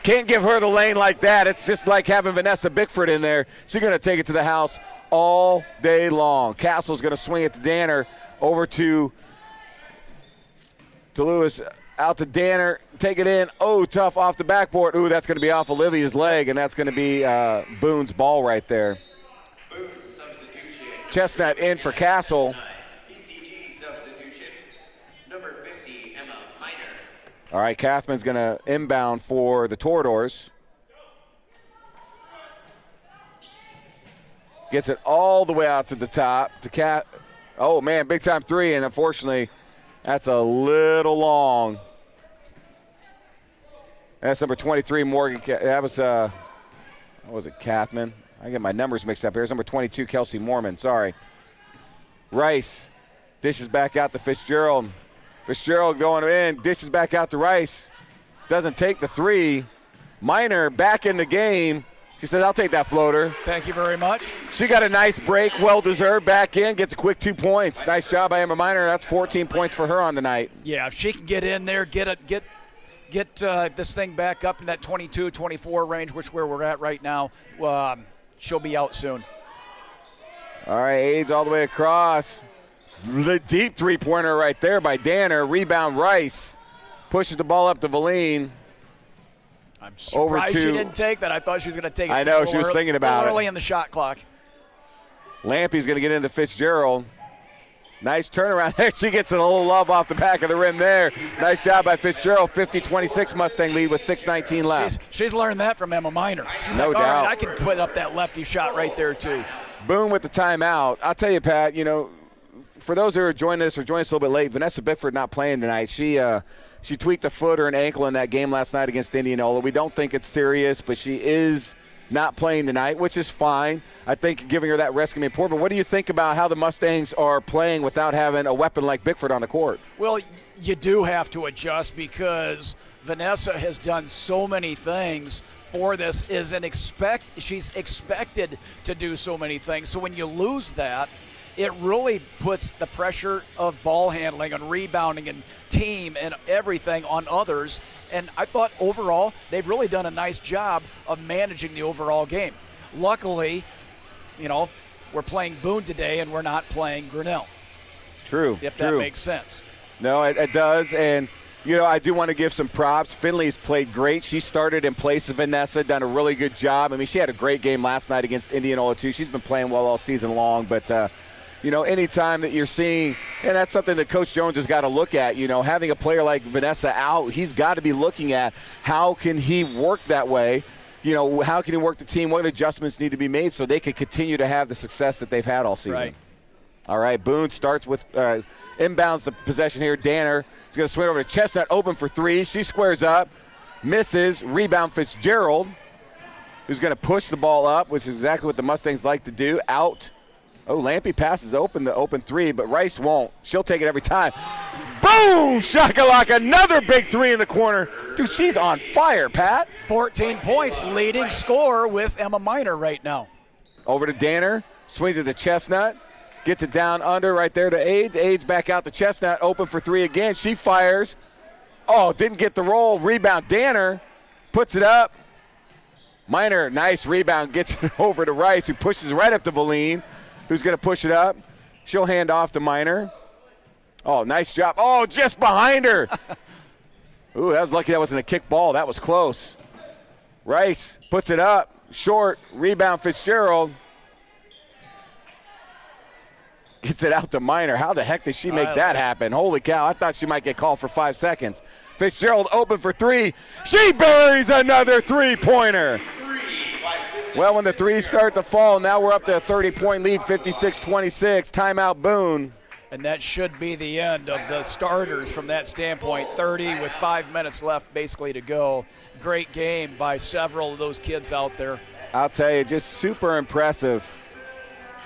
Can't give her the lane like that. It's just like having Vanessa Bickford in there. She's going to take it to the house all day long. Castle's going to swing it to Danner, over to Lewis, out to Danner, take it in. Oh, tough off the backboard. Ooh, that's going to be off Olivia's leg, and that's going to be Boone's ball right there. Chestnut in for Castle. DCG substitution, number 50, Emma Miner. All right, Kathman's going to inbound for the Toreadors. Gets it all the way out to the top to Cat. Oh, man, big time three, and unfortunately, that's a little long. That's number 23, Morgan. That was, what was it, Kathman? I get my numbers mixed up here. It's number 22, Kelsey Mormon. Sorry. Rice dishes back out to Fitzgerald. Fitzgerald going in, dishes back out to Rice. Doesn't take the three. Miner back in the game. She says, I'll take that floater. Thank you very much. She got a nice break, well-deserved, back in, gets a quick 2 points. Nice job by Emma Miner. That's 14 points for her on the night. Yeah, if she can get in there, get this thing back up in that 22, 24 range, which where we're at right now, she'll be out soon. All right, AIDS all the way across. The deep three-pointer right there by Danner. Rebound Rice. Pushes the ball up to Valine. I'm surprised she didn't take that. I thought she was going to take it. I know, she was thinking about it. Early in the shot clock. Lampy's going to get into Fitzgerald. Nice turnaround there. She gets a little love off the back of the rim there. Nice job by Fitzgerald. 50-26 Mustang lead with 6:19 left. She's learned that from Emma Miner. She's no like, all doubt. right, I can put up that lefty shot right there too. Boone with the timeout. I'll tell you, Pat, for those who are joining us or joining us a little bit late, Vanessa Bickford not playing tonight. She tweaked a foot or an ankle in that game last night against Indianola. We don't think it's serious, but she is not playing tonight, which is fine. I think giving her that rest can be important. But what do you think about how the Mustangs are playing without having a weapon like Bickford on the court? Well, you do have to adjust because Vanessa has done so many things for this. She's expected to do so many things. So when you lose that, it really puts the pressure of ball handling and rebounding and team and everything on others. And I thought overall they've really done a nice job of managing the overall game. Luckily, we're playing Boone today and we're not playing Grinnell. True. If that makes sense. No, it does. And, I do want to give some props. Finley's played great. She started in place of Vanessa, done a really good job. I mean, she had a great game last night against Indianola, too. She's been playing well all season long. But, anytime that you're seeing, and that's something that Coach Jones has got to look at, having a player like Vanessa out, he's got to be looking at how can he work that way. how can you work the team? What adjustments need to be made so they can continue to have the success that they've had all season? Right. All right, Boone starts with inbounds the possession here. Danner is going to swing over to Chestnut, open for three. She squares up, misses. Rebound Fitzgerald, who's going to push the ball up, which is exactly what the Mustangs like to do. Out. Oh, Lampy passes open the open three, but Rice won't. She'll take it every time. Boom! Shakalaka, another big three in the corner. Dude, she's on fire, Pat. 14 points, leading scorer with Emma Miner right now. Over to Danner, swings it to Chestnut, gets it down under right there to AIDS. AIDS back out to Chestnut, open for three again. She fires. Oh, didn't get the roll. Rebound, Danner puts it up. Miner, nice rebound, gets it over to Rice, who pushes right up to Valine, who's going to push it up. She'll hand off to Miner. Oh, nice job. Oh, just behind her. Ooh, that was lucky that wasn't a kick ball. That was close. Rice puts it up. Short. Rebound Fitzgerald. Gets it out to Miner. How the heck did she make that happen? Holy cow. I thought she might get called for 5 seconds. Fitzgerald open for three. She buries another three-pointer. Well, when the threes start to fall, now we're up to a 30-point lead, 56-26. Timeout, Boone. And that should be the end of the starters from that standpoint. 30 with 5 minutes left basically to go. Great game by several of those kids out there. I'll tell you, just super impressive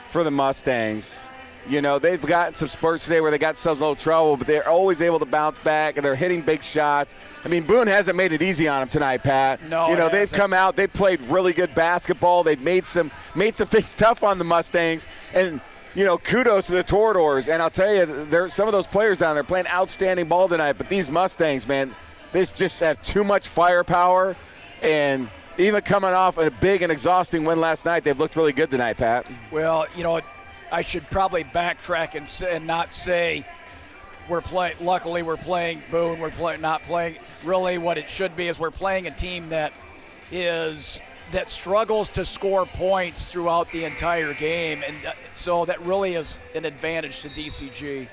for the Mustangs. They've got some spurts today where they got themselves a little trouble, but they're always able to bounce back, and they're hitting big shots. I mean, Boone hasn't made it easy on them tonight, Pat. No, they've come out, they played really good basketball. They've made some things tough on the Mustangs, and kudos to the Toradors. And I'll tell you, there's some of those players down there playing outstanding ball tonight. But these Mustangs, man, they just have too much firepower. And even coming off a big and exhausting win last night, they've looked really good tonight, Pat. Well, I should probably backtrack and not say luckily we're playing Boone. Not playing. Really what it should be is we're playing a team that struggles to score points throughout the entire game, and so that really is an advantage to DCG.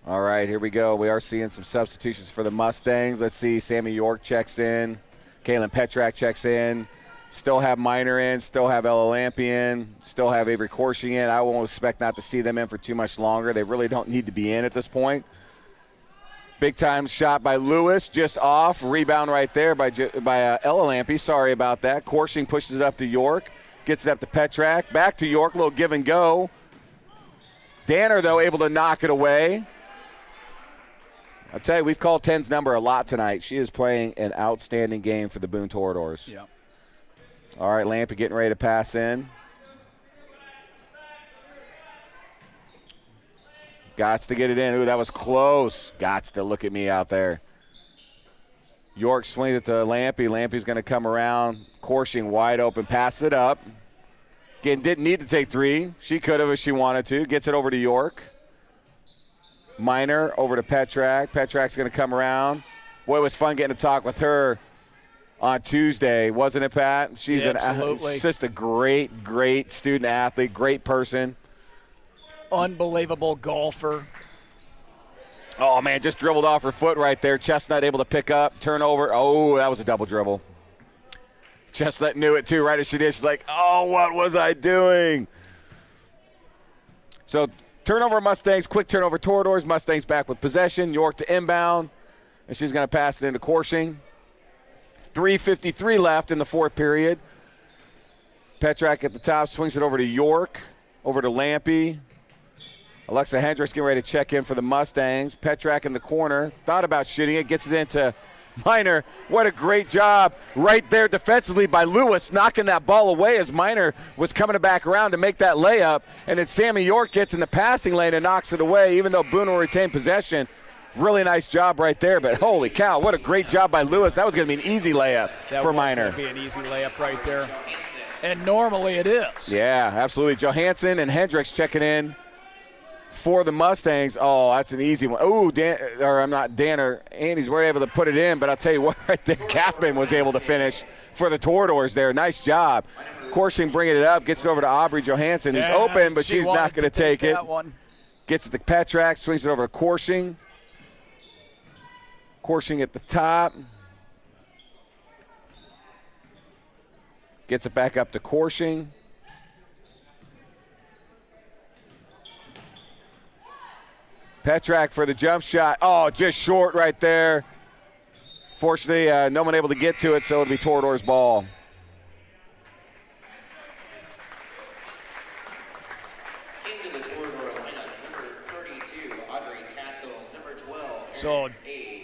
All right, here we go. We are seeing some substitutions for the Mustangs. Let's see. Sammy York checks in. Kaylin Petrak checks in. Still have Miner in. Still have Ella Lampy in. Still have Avery Corshing in. I won't expect not to see them in for too much longer. They really don't need to be in at this point. Big time shot by Lewis, just off. Rebound right there by Ella Lampy. Sorry about that. Corshing pushes it up to York. Gets it up to Petrak. Back to York. Little give and go. Danner, though, able to knock it away. I'll tell you, we've called 10's number a lot tonight. She is playing an outstanding game for the Boone Toradors. Yeah. All right, Lampy getting ready to pass in. Gots to get it in. Ooh, that was close. Gots to look at me out there. York swings it to Lampy. Lampy's going to come around. Corshing wide open. Passes it up. Again, didn't need to take three. She could have if she wanted to. Gets it over to York. Miner over to Petrak. Petrak's going to come around. Boy, it was fun getting to talk with her on Tuesday, wasn't it, Pat? She's just a great, great student athlete, great person. Unbelievable golfer. Oh, man, just dribbled off her foot right there. Chestnut able to pick up, turnover. Oh, that was a double dribble. Chestnut knew it, too, right as she did. She's like, oh, what was I doing? So turnover Mustangs, quick turnover Toradors. Mustangs back with possession. York to inbound, and she's going to pass it into Corshing. 3:53 left in the fourth period. Petrak at the top, swings it over to York, over to Lampy. Alexa Hendricks getting ready to check in for the Mustangs. Petrak in the corner, thought about shooting it, gets it into Miner. What a great job right there defensively by Lewis, knocking that ball away as Miner was coming back around to make that layup. And then Sammy York gets in the passing lane and knocks it away, even though Boone will retain possession. Really nice job right there, but holy cow, what a great job by Lewis. That was going to be an easy layup for Miner. That was going to be an easy layup right there. And normally it is. Yeah, absolutely. Johansen and Hendricks checking in for the Mustangs. Oh, that's an easy one. Oh, Danner. Andy's were able to put it in, but I'll tell you what, right there, Kathman was able to finish for the Toradors there. Nice job. Corshing bringing it up, gets it over to Aubrey Johansen, who's open, but she's not going to take it. One. Gets it to Petrak, swings it over to Corshing. Coursing at the top. Gets it back up to Coursing. Petrak for the jump shot. Oh, just short right there. Fortunately, no one able to get to it, so it'll be Torador's ball. Into the Torador lineup, number 32, Audrey Castle, number 12. So A's.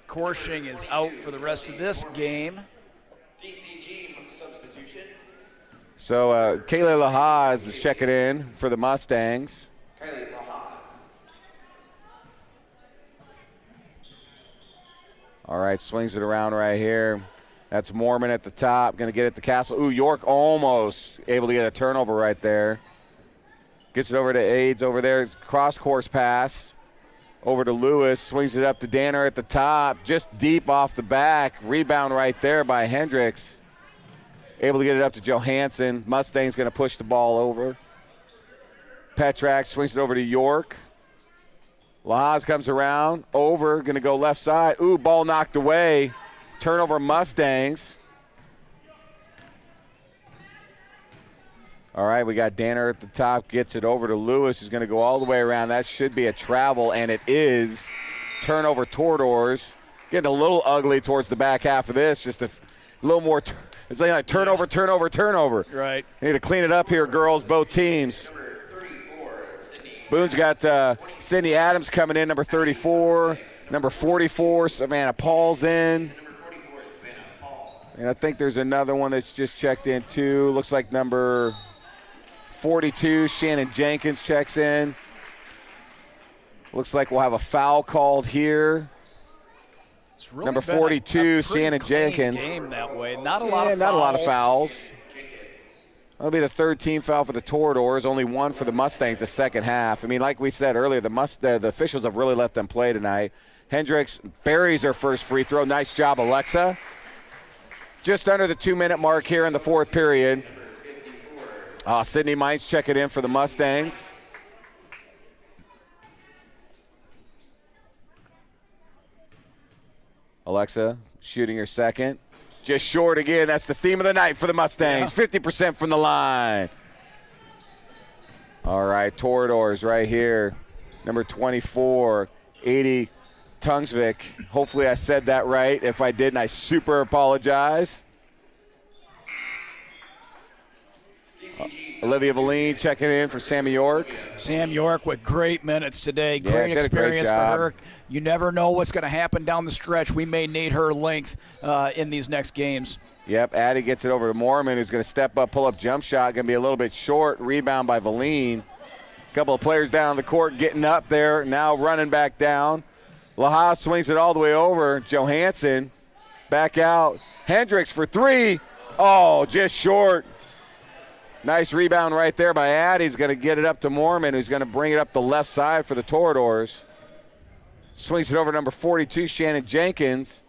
Corshing is out for the rest of this game. DCG substitution. So Kayla Rice is checking in for the Mustangs. Kayla Rice. All right, swings it around right here. That's Mormon at the top, going to get it to Castle. Ooh, York almost able to get a turnover right there. Gets it over to Aids over there. Cross-course pass over to Lewis. Swings it up to Danner at the top, just deep off the back. Rebound right there by Hendricks. Able to get it up to Johansen. Mustang's going to push the ball over. Petrak swings it over to York. Lahaz comes around, over, going to go left side. Ooh, ball knocked away. Turnover Mustangs. All right, we got Danner at the top, gets it over to Lewis, who's going to go all the way around. That should be a travel, and it is. Turnover Toradors. Getting a little ugly towards the back half of this, just a little more. It's like turnover, turnover, turnover. Right. They need to clean it up here, girls, both teams. Boone's got Sydney Adams coming in, number 34. Number 44, Savannah Paul's in. And I think there's another one that's just checked in, too. Looks like number 42, Shannon Jenkins checks in. Looks like we'll have a foul called here. It's really number been 42, a Shannon Jenkins. Game that way. Not a lot of fouls. Not a lot of fouls. That'll be the third team foul for the Toradors, only one for the Mustangs the second half. I mean, like we said earlier, the officials have really let them play tonight. Hendricks buries her first free throw. Nice job, Alexa. Just under the 2-minute mark here in the fourth period. Sydney Mines checking in for the Mustangs. Alexa shooting her second. Just short again. That's the theme of the night for the Mustangs. Yeah. 50% from the line. All right, Toradors right here. Number 24, 80 Tungsvik. Hopefully I said that right. If I didn't, I super apologize. Olivia Valine checking in for Sammy York. Sam York with great minutes today. Great experience for her. You never know what's going to happen down the stretch. We may need her length in these next games. Yep, Addie gets it over to Mormon, who's going to step up, pull up jump shot. Going to be a little bit short. Rebound by Valine. A couple of players down the court getting up there. Now running back down. Lahaz swings it all the way over. Johansen back out. Hendricks for three. Oh, just short. Nice rebound right there by Addie. He's going to get it up to Mormon, who's going to bring it up the left side for the Toradors. Swings it over to number 42, Shannon Jenkins.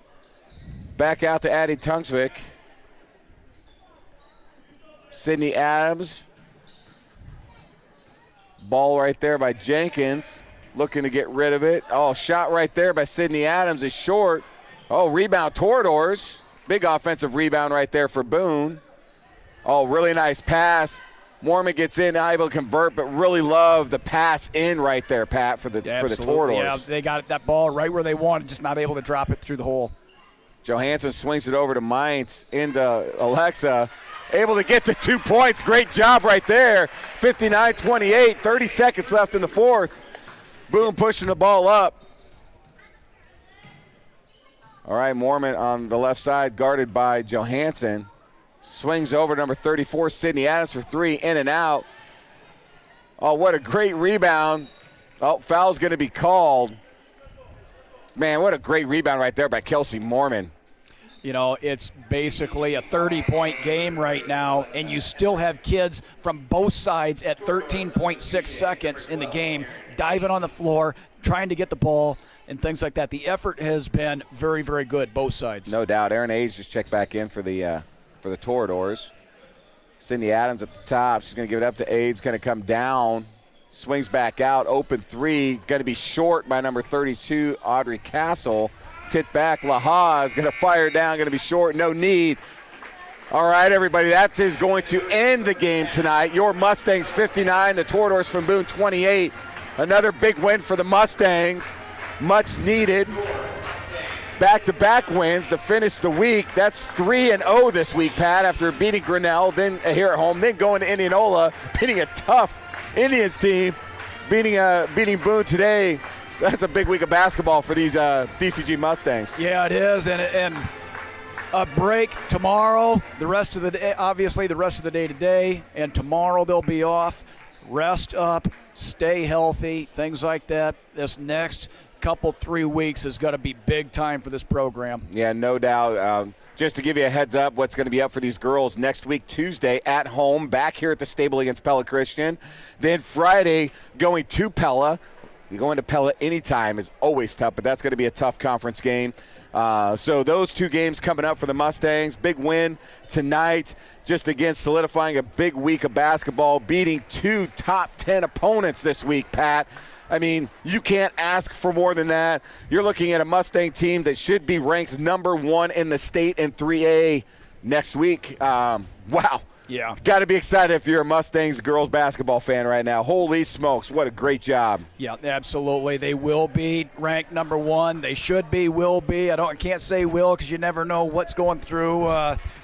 Back out to Addie Tungsvik. Sydney Adams. Ball right there by Jenkins. Looking to get rid of it. Oh, shot right there by Sydney Adams is short. Oh, rebound Toradors. Big offensive rebound right there for Boone. Oh, really nice pass. Mormon gets in, not able to convert, but really love the pass in right there, Pat, for the Toradors. Yeah, they got that ball right where they wanted, just not able to drop it through the hole. Johansen swings it over to Mainz into Alexa. Able to get the 2 points. Great job right there. 59-28, 30 seconds left in the fourth. Boone pushing the ball up. All right, Mormon on the left side, guarded by Johansen. Swings over number 34, Sydney Adams for three, in and out. Oh, what a great rebound. Oh, foul's going to be called. Man, what a great rebound right there by Kelsey Mormon. You know, it's basically a 30-point game right now, and you still have kids from both sides at 13.6 seconds in the game diving on the floor, trying to get the ball, and things like that. The effort has been very, very good, both sides. No doubt. Aaron Hayes just checked back in for the Toradors. Sydney Adams at the top. She's going to give it up to Aids. Going to come down. Swings back out, open three, going to be short by number 32, Audrey Castle. Tit back, Laha is going to fire down, going to be short, no need. All right, everybody, that is going to end the game tonight. Your Mustangs 59, the Toradors from Boone 28. Another big win for the Mustangs, much needed. Back-to-back wins to finish the week. That's 3-0 this week, Pat, after beating Grinnell, then here at home, then going to Indianola, beating a tough Indians team, beating Boone today. That's a big week of basketball for these DCG Mustangs. Yeah, it is, and a break tomorrow. The rest of the day, obviously, the rest of the day today, and tomorrow they'll be off. Rest up, stay healthy, things like that. This next couple 3 weeks is going to be big time for this program. Yeah, no doubt. Just to give you a heads up, what's going to be up for these girls next week, Tuesday at home, back here at the Stable against Pella Christian. Then Friday, going to Pella. Going to Pella anytime is always tough, but that's going to be a tough conference game. So those 2 games coming up for the Mustangs. Big win tonight, just again solidifying a big week of basketball, beating 2 top 10 opponents this week, Pat. I mean, you can't ask for more than that. You're looking at a Mustang team that should be ranked number 1 in the state in 3A next week. Wow. Yeah. Got to be excited if you're a Mustangs girls basketball fan right now. Holy smokes, what a great job. Yeah, absolutely. They will be ranked number 1. They should be, will be. I can't say will because you never know what's going through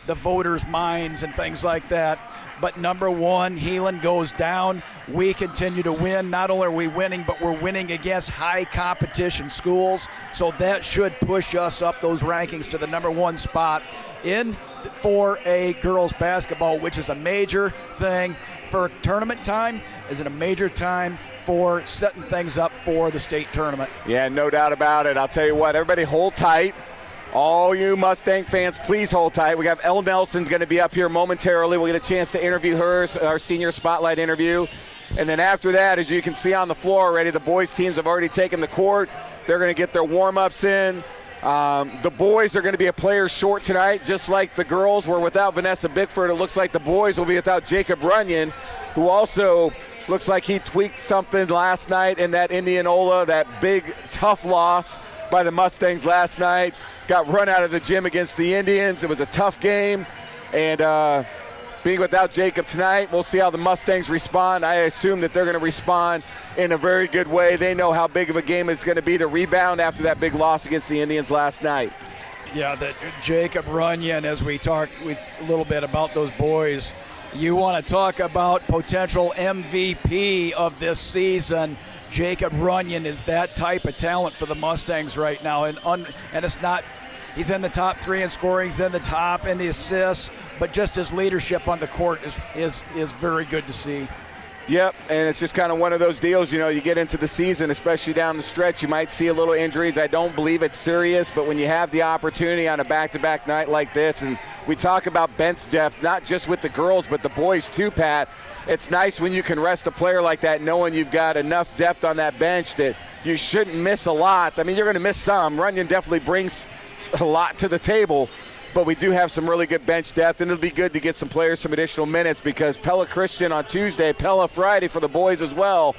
the voters' minds and things like that. But number 1, Heelan goes down. We continue to win. Not only are we winning, but we're winning against high competition schools. So that should push us up those rankings to the number 1 spot in 4A girls basketball, which is a major thing for tournament time, is it a major time for setting things up for the state tournament. Yeah, no doubt about it. I'll tell you what, everybody hold tight. All you Mustang fans, please hold tight. We have Elle Nelson's going to be up here momentarily. We'll get a chance to interview her, our senior spotlight interview. And then after that, as you can see on the floor already, the boys teams have already taken the court. They're going to get their warm-ups in. The boys are going to be a player short tonight, just like the girls were without Vanessa Bickford. It looks like the boys will be without Jacob Runyon, who also looks like he tweaked something last night in that Indianola, that big, tough loss by the Mustangs last night. Got run out of the gym against the Indians. It was a tough game. And being without Jacob tonight, we'll see how the Mustangs respond. I assume that they're going to respond in a very good way. They know how big of a game it's going to be to rebound after that big loss against the Indians last night. Yeah, that Jacob Runyon, as we talked a little bit about those boys, you want to talk about potential MVP of this season. Jacob Runyon is that type of talent for the Mustangs right now, and it's not. He's in the top 3 in scoring. He's in the top in the assists, but just his leadership on the court is very good to see. Yep, and it's just kind of one of those deals, you know, you get into the season, especially down the stretch, you might see a little injuries. I don't believe it's serious, but when you have the opportunity on a back-to-back night like this, and we talk about bench depth, not just with the girls, but the boys too, Pat, it's nice when you can rest a player like that knowing you've got enough depth on that bench that you shouldn't miss a lot. I mean, you're going to miss some. Runyon definitely brings a lot to the table, but we do have some really good bench depth, and it'll be good to get some players some additional minutes because Pella Christian on Tuesday, Pella Friday for the boys as well.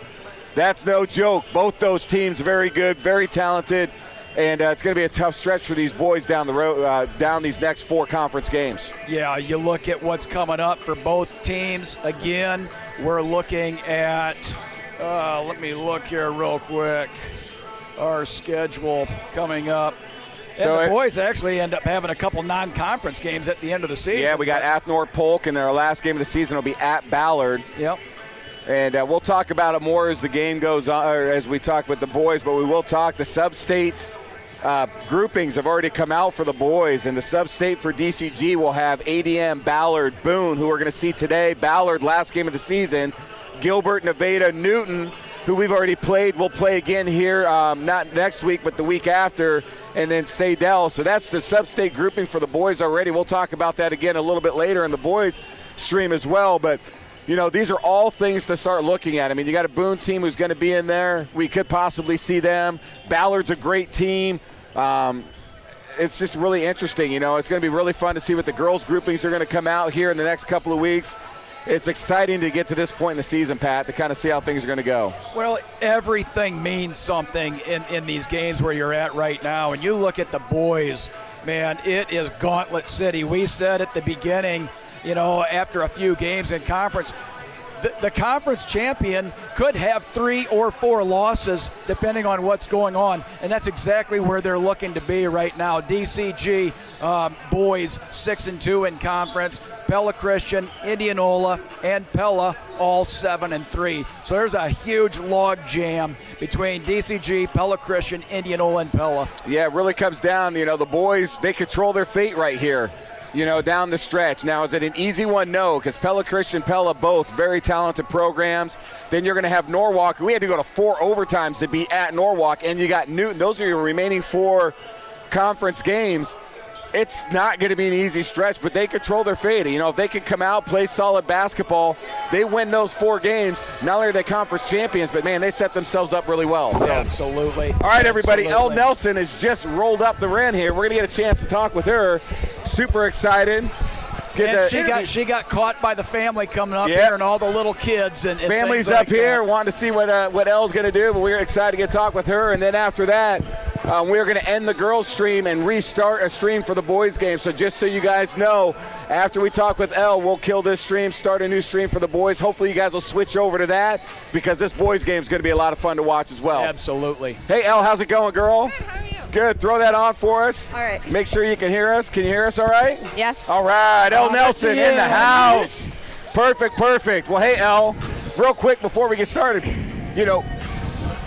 That's no joke. Both those teams very good, very talented, and it's going to be a tough stretch for these boys down the road, down these next 4 conference games. Yeah, you look at what's coming up for both teams. Again, we're looking at, let me look here real quick, our schedule coming up. And the boys actually end up having a couple non-conference games at the end of the season. Yeah, we got Athnor Polk, and their last game of the season will be at Ballard. Yep. And we'll talk about it more as the game goes on, or as we talk with the boys, but we will talk. The sub-state groupings have already come out for the boys, and the sub-state for DCG will have ADM, Ballard, Boone, who we're going to see today. Ballard, last game of the season. Gilbert, Nevada, Newton, who we've already played, will play again here, not next week, but the week after, and then Sadell. So that's the sub-state grouping for the boys already. We'll talk about that again a little bit later in the boys stream as well. But, you know, these are all things to start looking at. I mean, you got a Boone team who's going to be in there. We could possibly see them. Ballard's a great team. It's just really interesting, you know. It's going to be really fun to see what the girls groupings are going to come out here in the next couple of weeks. it's exciting to get to this point in the season, Pat, to kind of see how things are going to go. Well, everything means something in these games where you're at right now. And you look at the boys, man, it is Gauntlet City. We said at the beginning, after a few games in conference, the conference champion could have 3 or 4 losses depending on what's going on, and that's exactly where they're looking to be right now. DCG boys 6-2 in conference, Pella Christian, Indianola, and Pella all 7-3. So there's a huge log jam between DCG, Pella Christian, Indianola, and Pella. Yeah, it really comes down, the boys, they control their fate right here. Down the stretch. Now, is it an easy one? No, because Pella Christian, Pella, both very talented programs. Then you're going to have Norwalk. We had to go to 4 overtimes to be at Norwalk, and you got Newton. Those are your remaining 4 conference games. It's not going to be an easy stretch, but they control their fate. If they can come out, play solid basketball, they win those 4 games. Not only are they conference champions, but, man, they set themselves up really well. So. Absolutely. All right, everybody. Absolutely. Elle Nelson has just rolled up the rim here. We're going to get a chance to talk with her. Super excited. She got caught by the family coming up Yep. here and all the little kids. And Family's things like up here that. wanting to see what Elle's going to do, but we're excited to get to talk with her. And then after that, we're going to end the girls' stream and restart a stream for the boys' game. So just so you guys know, after we talk with Elle, we'll kill this stream, start a new stream for the boys. Hopefully you guys will switch over to that because this boys' game is going to be a lot of fun to watch as well. Absolutely. Hey, Elle, how's it going, girl? Good, how are you? Good. Throw that on for us. All right. Make sure you can hear us. Can you hear us all right? Yeah. All right. Elle Nelson in the yes. house. Perfect. Well, hey, Elle, real quick before we get started,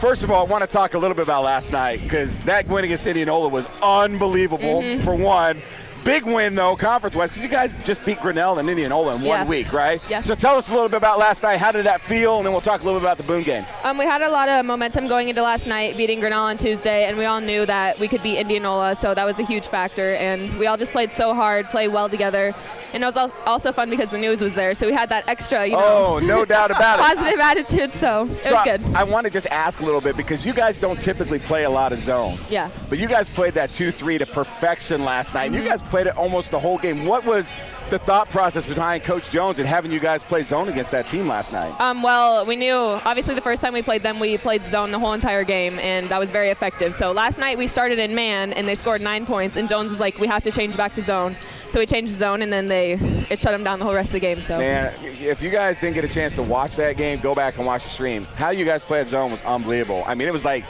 first of all, I want to talk a little bit about last night because that win against Indianola was unbelievable, for one. Big win, though, conference-wise, because you guys just beat Grinnell and Indianola in 1 week, right? Yeah. So tell us a little bit about last night. How did that feel? And then we'll talk a little bit about the Boone game. We had a lot of momentum going into last night, beating Grinnell on Tuesday, and we all knew that we could beat Indianola, so that was a huge factor. And we all just played so hard, played well together. And it was also fun because the news was there, so we had that extra, Oh, no doubt about it. positive attitude, so it was good. I want to just ask a little bit because you guys don't typically play a lot of zone. Yeah. But you guys played that 2-3 to perfection last night. And you guys played it almost the whole game. What was the thought process behind Coach Jones and having you guys play zone against that team last night? Well, we knew, obviously, the first time we played them, we played zone the whole entire game, and that was very effective. So last night we started in man, and they scored 9 points, and Jones was like, we have to change back to zone. So we changed zone, and then it shut them down the whole rest of the game. So. Man, if you guys didn't get a chance to watch that game, go back and watch the stream. How you guys played zone was unbelievable. I mean, it was like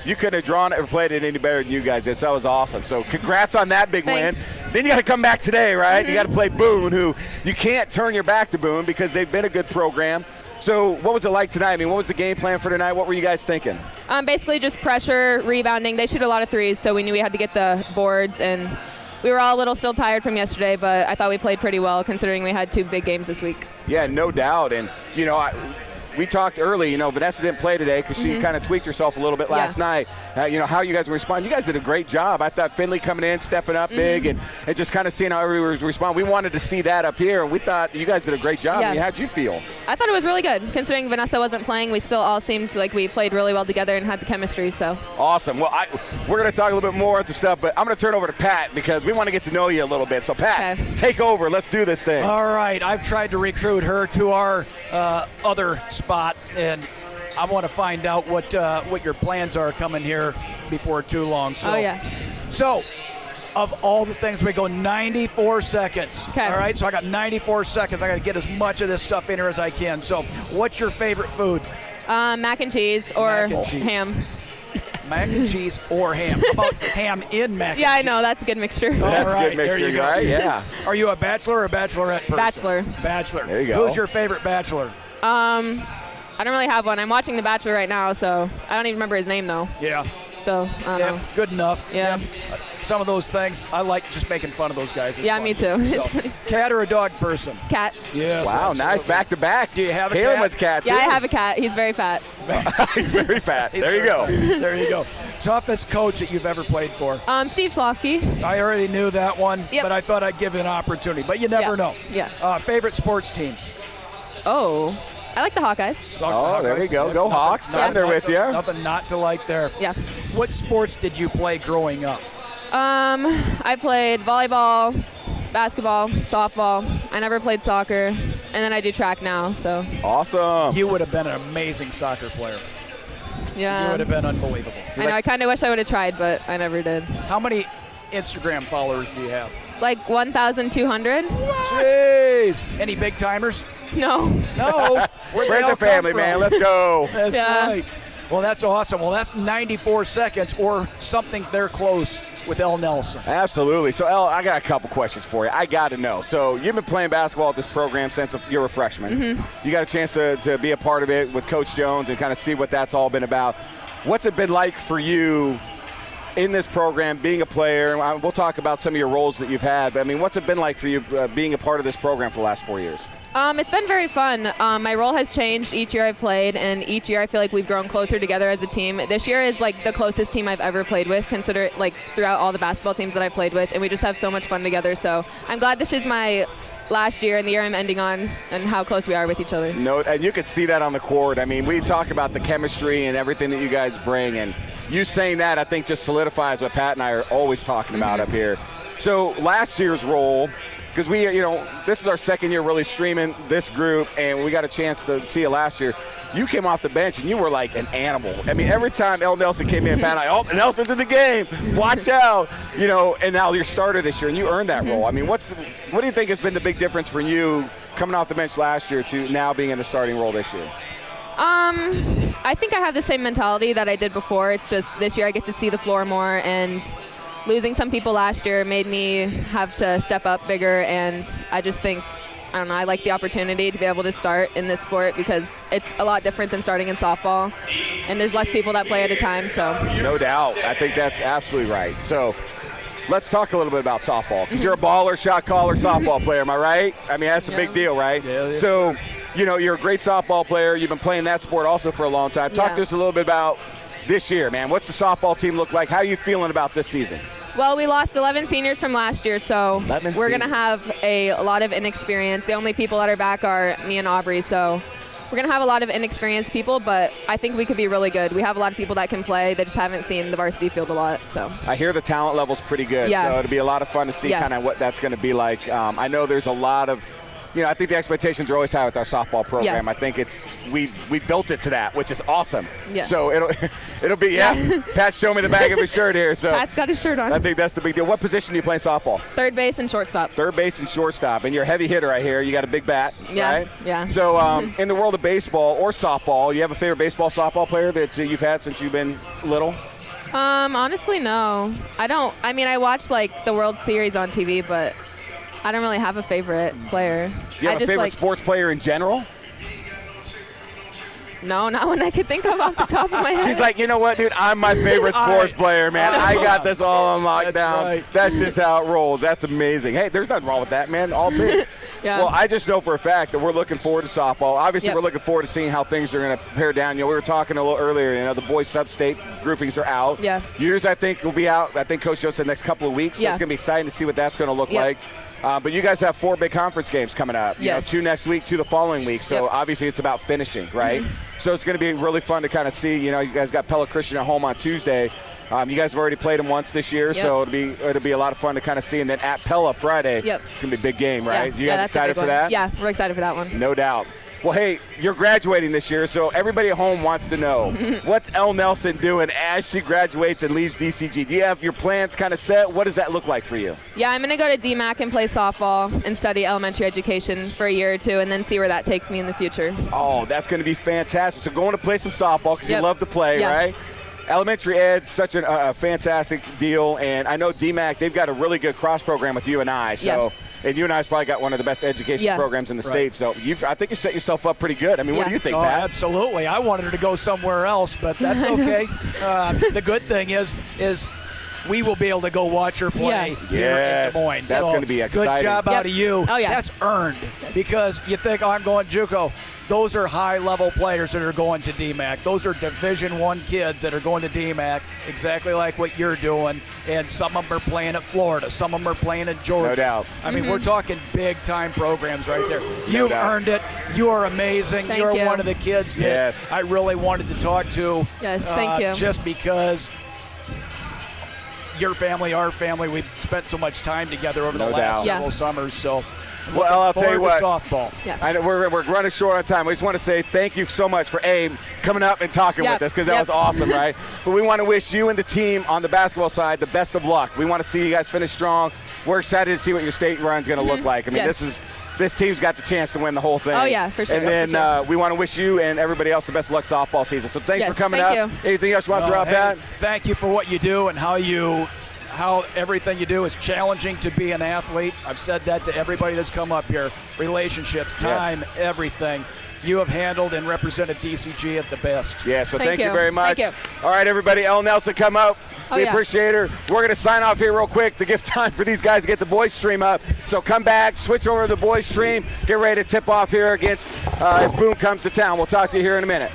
you couldn't have drawn it or played it any better than you guys did. So that was awesome. So congrats on that big Thanks. win. Then you got to come back today, right? You got to play Boone, who you can't turn your back to Boone because they've been a good program. So what was it like tonight? I mean, what was the game plan for tonight? What were you guys thinking? Basically just pressure, rebounding. They shoot a lot of threes, so we knew we had to get the boards, and we were all a little still tired from yesterday, but I thought we played pretty well considering we had 2 big games this week. Yeah, no doubt. And, we talked early, Vanessa didn't play today because she kind of tweaked herself a little bit last night. How you guys respond. You guys did a great job. I thought Finley coming in, stepping up big, and just kind of seeing how everyone respond. We wanted to see that up here, and we thought you guys did a great job. Yeah. I mean, how'd you feel? I thought it was really good. Considering Vanessa wasn't playing, we still all seemed like we played really well together and had the chemistry. So Awesome. Well, we're going to talk a little bit more on some stuff, but I'm going to turn over to Pat because we want to get to know you a little bit. So, Pat, take over. Let's do this thing. All right. I've tried to recruit her to our other spot, and I want to find out what your plans are coming here before too long. So, So, of all the things, we go 94 seconds. Okay. All right, so I got 94 seconds. I got to get as much of this stuff in here as I can. So, what's your favorite food? mac and cheese or Mac and cheese. ham. Mac and cheese or ham. How about ham in mac and Yeah, I cheese? know. That's a good mixture. All That's a right, good there mixture, you go. right? Yeah. Are you a bachelor or a bachelorette person? Bachelor. Bachelor. There you go. Who's your favorite bachelor? I don't really have one. I'm watching The Bachelor right now, so I don't even remember his name, though. Yeah. So, I don't know. Good enough. Yeah. Some of those things, I like just making fun of those guys. It's Yeah, fun. me too. So, It's funny. cat or a dog person? Cat. Yes. Wow, absolutely. nice back-to-back. Do you have a Kayla cat? was cat, too. Yeah, I have a cat. He's very fat. He's very fat. There you go. There you go. Toughest coach that you've ever played for? Steve Slofsky. I already knew that one, Yep. but I thought I'd give it an opportunity. But you never know. Yeah. Favorite sports team? Oh, I like the Hawkeyes. Oh, there you go. Go Hawks. I'm there with you. Nothing not to like there. Yeah. What sports did you play growing up? I played volleyball, basketball, softball. I never played soccer. and then I do track now. So Awesome. You would have been an amazing soccer player. You yeah, would have been unbelievable. I know. I kind of wish I would have tried, but I never did. How many Instagram followers do you have? Like 1,200? Jeez. Any big timers? No. No. Where'd they Friends all and family, come man. from? Let's go. That's Yeah. right. Well, that's awesome. Well, that's 94 seconds or something there close with El Nelson. Absolutely. So, El, I got a couple questions for you. I got to know. So, you've been playing basketball at this program since you're a freshman. Mm-hmm. You got a chance to be a part of it with Coach Jones and kind of see what that's all been about. What's it been like for you in this program, being a player? We'll talk about some of your roles that you've had. But, I mean, what's it been like for you being a part of this program for the last 4 years? It's been very fun. My role has changed each year I've played, and each year I feel like we've grown closer together as a team. This year is like the closest team I've ever played with, consider like throughout all the basketball teams that I played with, and we just have so much fun together. So I'm glad this is my last year and the year I'm ending on, and how close we are with each other. No, and you could see that on the court. I mean, we talk about the chemistry and everything that you guys bring, and you saying that I think just solidifies what Pat and I are always talking about up here. So last year's role, because we, this is our second year really streaming this group, and we got a chance to see it last year. You came off the bench, and you were like an animal. I mean, every time El Nelson came in, Pat and I, oh, Nelson's in the game. Watch out. And now you're starter this year, and you earned that role. I mean, what do you think has been the big difference for you coming off the bench last year to now being in the starting role this year? I think I have the same mentality that I did before. It's just this year I get to see the floor more, and losing some people last year made me have to step up bigger, and I just think, I don't know, I like the opportunity to be able to start in this sport because it's a lot different than starting in softball, and there's less people that play at a time. So no doubt. I think that's absolutely right. So let's talk a little bit about softball, because you're a baller, shot caller, softball player. Am I right? I mean, that's a big deal, right? Yeah, so, you're a great softball player. You've been playing that sport also for a long time. Talk to us a little bit about this year, man. What's the softball team look like? How are you feeling about this season? Well, we lost 11 seniors from last year, so we're going to have a lot of inexperience. The only people that are back are me and Aubrey, so we're going to have a lot of inexperienced people, but I think we could be really good. We have a lot of people that can play. They just haven't seen the varsity field a lot. So I hear the talent level's pretty good, so it'll be a lot of fun to see kind of what that's going to be like. I know there's a lot of I think the expectations are always high with our softball program. I think we built it to that, which is awesome. Yeah. So it'll be Pat showed me the back of his shirt here. So Pat's got his shirt on. I think that's the big deal. What position do you play in softball? Third base and shortstop. Third base and shortstop, and you're a heavy hitter right here. You got a big bat, right? Yeah. So in the world of baseball or softball, you have a favorite baseball softball player that you've had since you've been little? Honestly, no. I don't. I mean, I watch like the World Series on TV, but I don't really have a favorite player. Do you have a favorite sports player in general? No, not one I could think of off the top of my head. She's like, you know what, dude? I'm my favorite sports player, man. I got this all on lockdown. Right. That's just how it rolls. That's amazing. Hey, there's nothing wrong with that, man. All big. Well, I just know for a fact that we're looking forward to softball. Obviously, we're looking forward to seeing how things are going to pare down. We were talking a little earlier, the boys sub-state groupings are out. Yeah. Yours, I think, will be out. I think Coach Joe said the next couple of weeks. So it's going to be exciting to see what that's going to look like. But you guys have 4 big conference games coming up. You know, 2 next week, 2 the following week. So obviously it's about finishing, right? So it's going to be really fun to kind of see. You guys got Pella Christian at home on Tuesday. You guys have already played them once this year, so it'll be a lot of fun to kind of see. And then at Pella Friday, it's going to be a big game, right? You guys excited for that? Yeah, we're excited for that one. No doubt. Well, hey, you're graduating this year, so everybody at home wants to know, what's Elle Nelson doing as she graduates and leaves DCG? Do you have your plans kind of set? What does that look like for you? Yeah, I'm going to go to DMAC and play softball and study elementary education for a year or 2 and then see where that takes me in the future. Oh, that's going to be fantastic. So going to play some softball because you love to play, right? Elementary ed's such a fantastic deal, and I know DMAC, they've got a really good cross program with UNI, so and UNI's probably got one of the best education programs in the state, so I think you set yourself up pretty good. I mean, what do you think, Pat? Absolutely. I wanted her to go somewhere else, but that's okay. The good thing is we will be able to go watch her play here in Des Moines. That's going to be exciting. Good job out of you. Oh, yeah. That's earned because you think, I'm going JUCO. Those are high-level players that are going to DMAC. Those are Division I kids that are going to DMAC, exactly like what you're doing. And some of them are playing at Florida. Some of them are playing at Georgia. No doubt. I mean, we're talking big-time programs right there. You've earned it. You are amazing. You're one of the kids that I really wanted to talk to. Yes, thank you. Just because your family, our family. We've spent so much time together over the No last doubt. several summers. So, Well, I'll tell you what. Softball. Yeah. I know we're running short on time. We just want to say thank you so much for coming up and talking Yep. with us, because that Yep. was awesome, right? But we want to wish you and the team on the basketball side the best of luck. We want to see you guys finish strong. We're excited to see what your state run's going to look like. I mean, Yes. this team's got the chance to win the whole thing. Oh, yeah, for sure. And then For sure. we want to wish you and everybody else the best of luck softball season. So thanks Yes, for coming thank up. you. Anything else you want to drop Hey, at? thank you for what you do and how everything you do is challenging to be an athlete. I've said that to everybody that's come up here. Relationships, time, everything. You have handled and represented DCG at the best. Yeah, so thank you you. very much. Thank All right, everybody. Elle Nelson, come up. Oh, We yeah. appreciate her. We're going to sign off here real quick to give time for these guys to get the boys stream up. So come back, switch over to the boys stream, get ready to tip off here against as Boone comes to town. We'll talk to you here in a minute.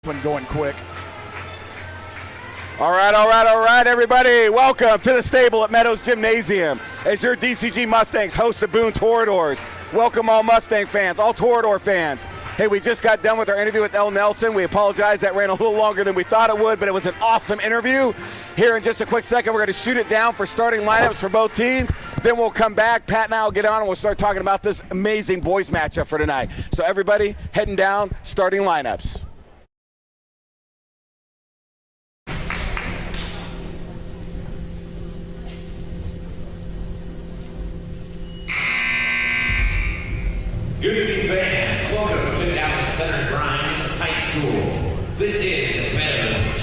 When going quick. All right, everybody. Welcome to the stable at Meadows Gymnasium as your DCG Mustangs host the Boone Toradors. Welcome all Mustang fans, all Torador fans. Hey, we just got done with our interview with Elle Nelson. We apologize that ran a little longer than we thought it would, but it was an awesome interview. Here in just a quick second, we're going to shoot it down for starting lineups for both teams. Then we'll come back. Pat and I will get on and we'll start talking about this amazing boys matchup for tonight. So everybody, heading down, starting lineups. Good evening, fans. Welcome to Dallas Center Grimes High School. This is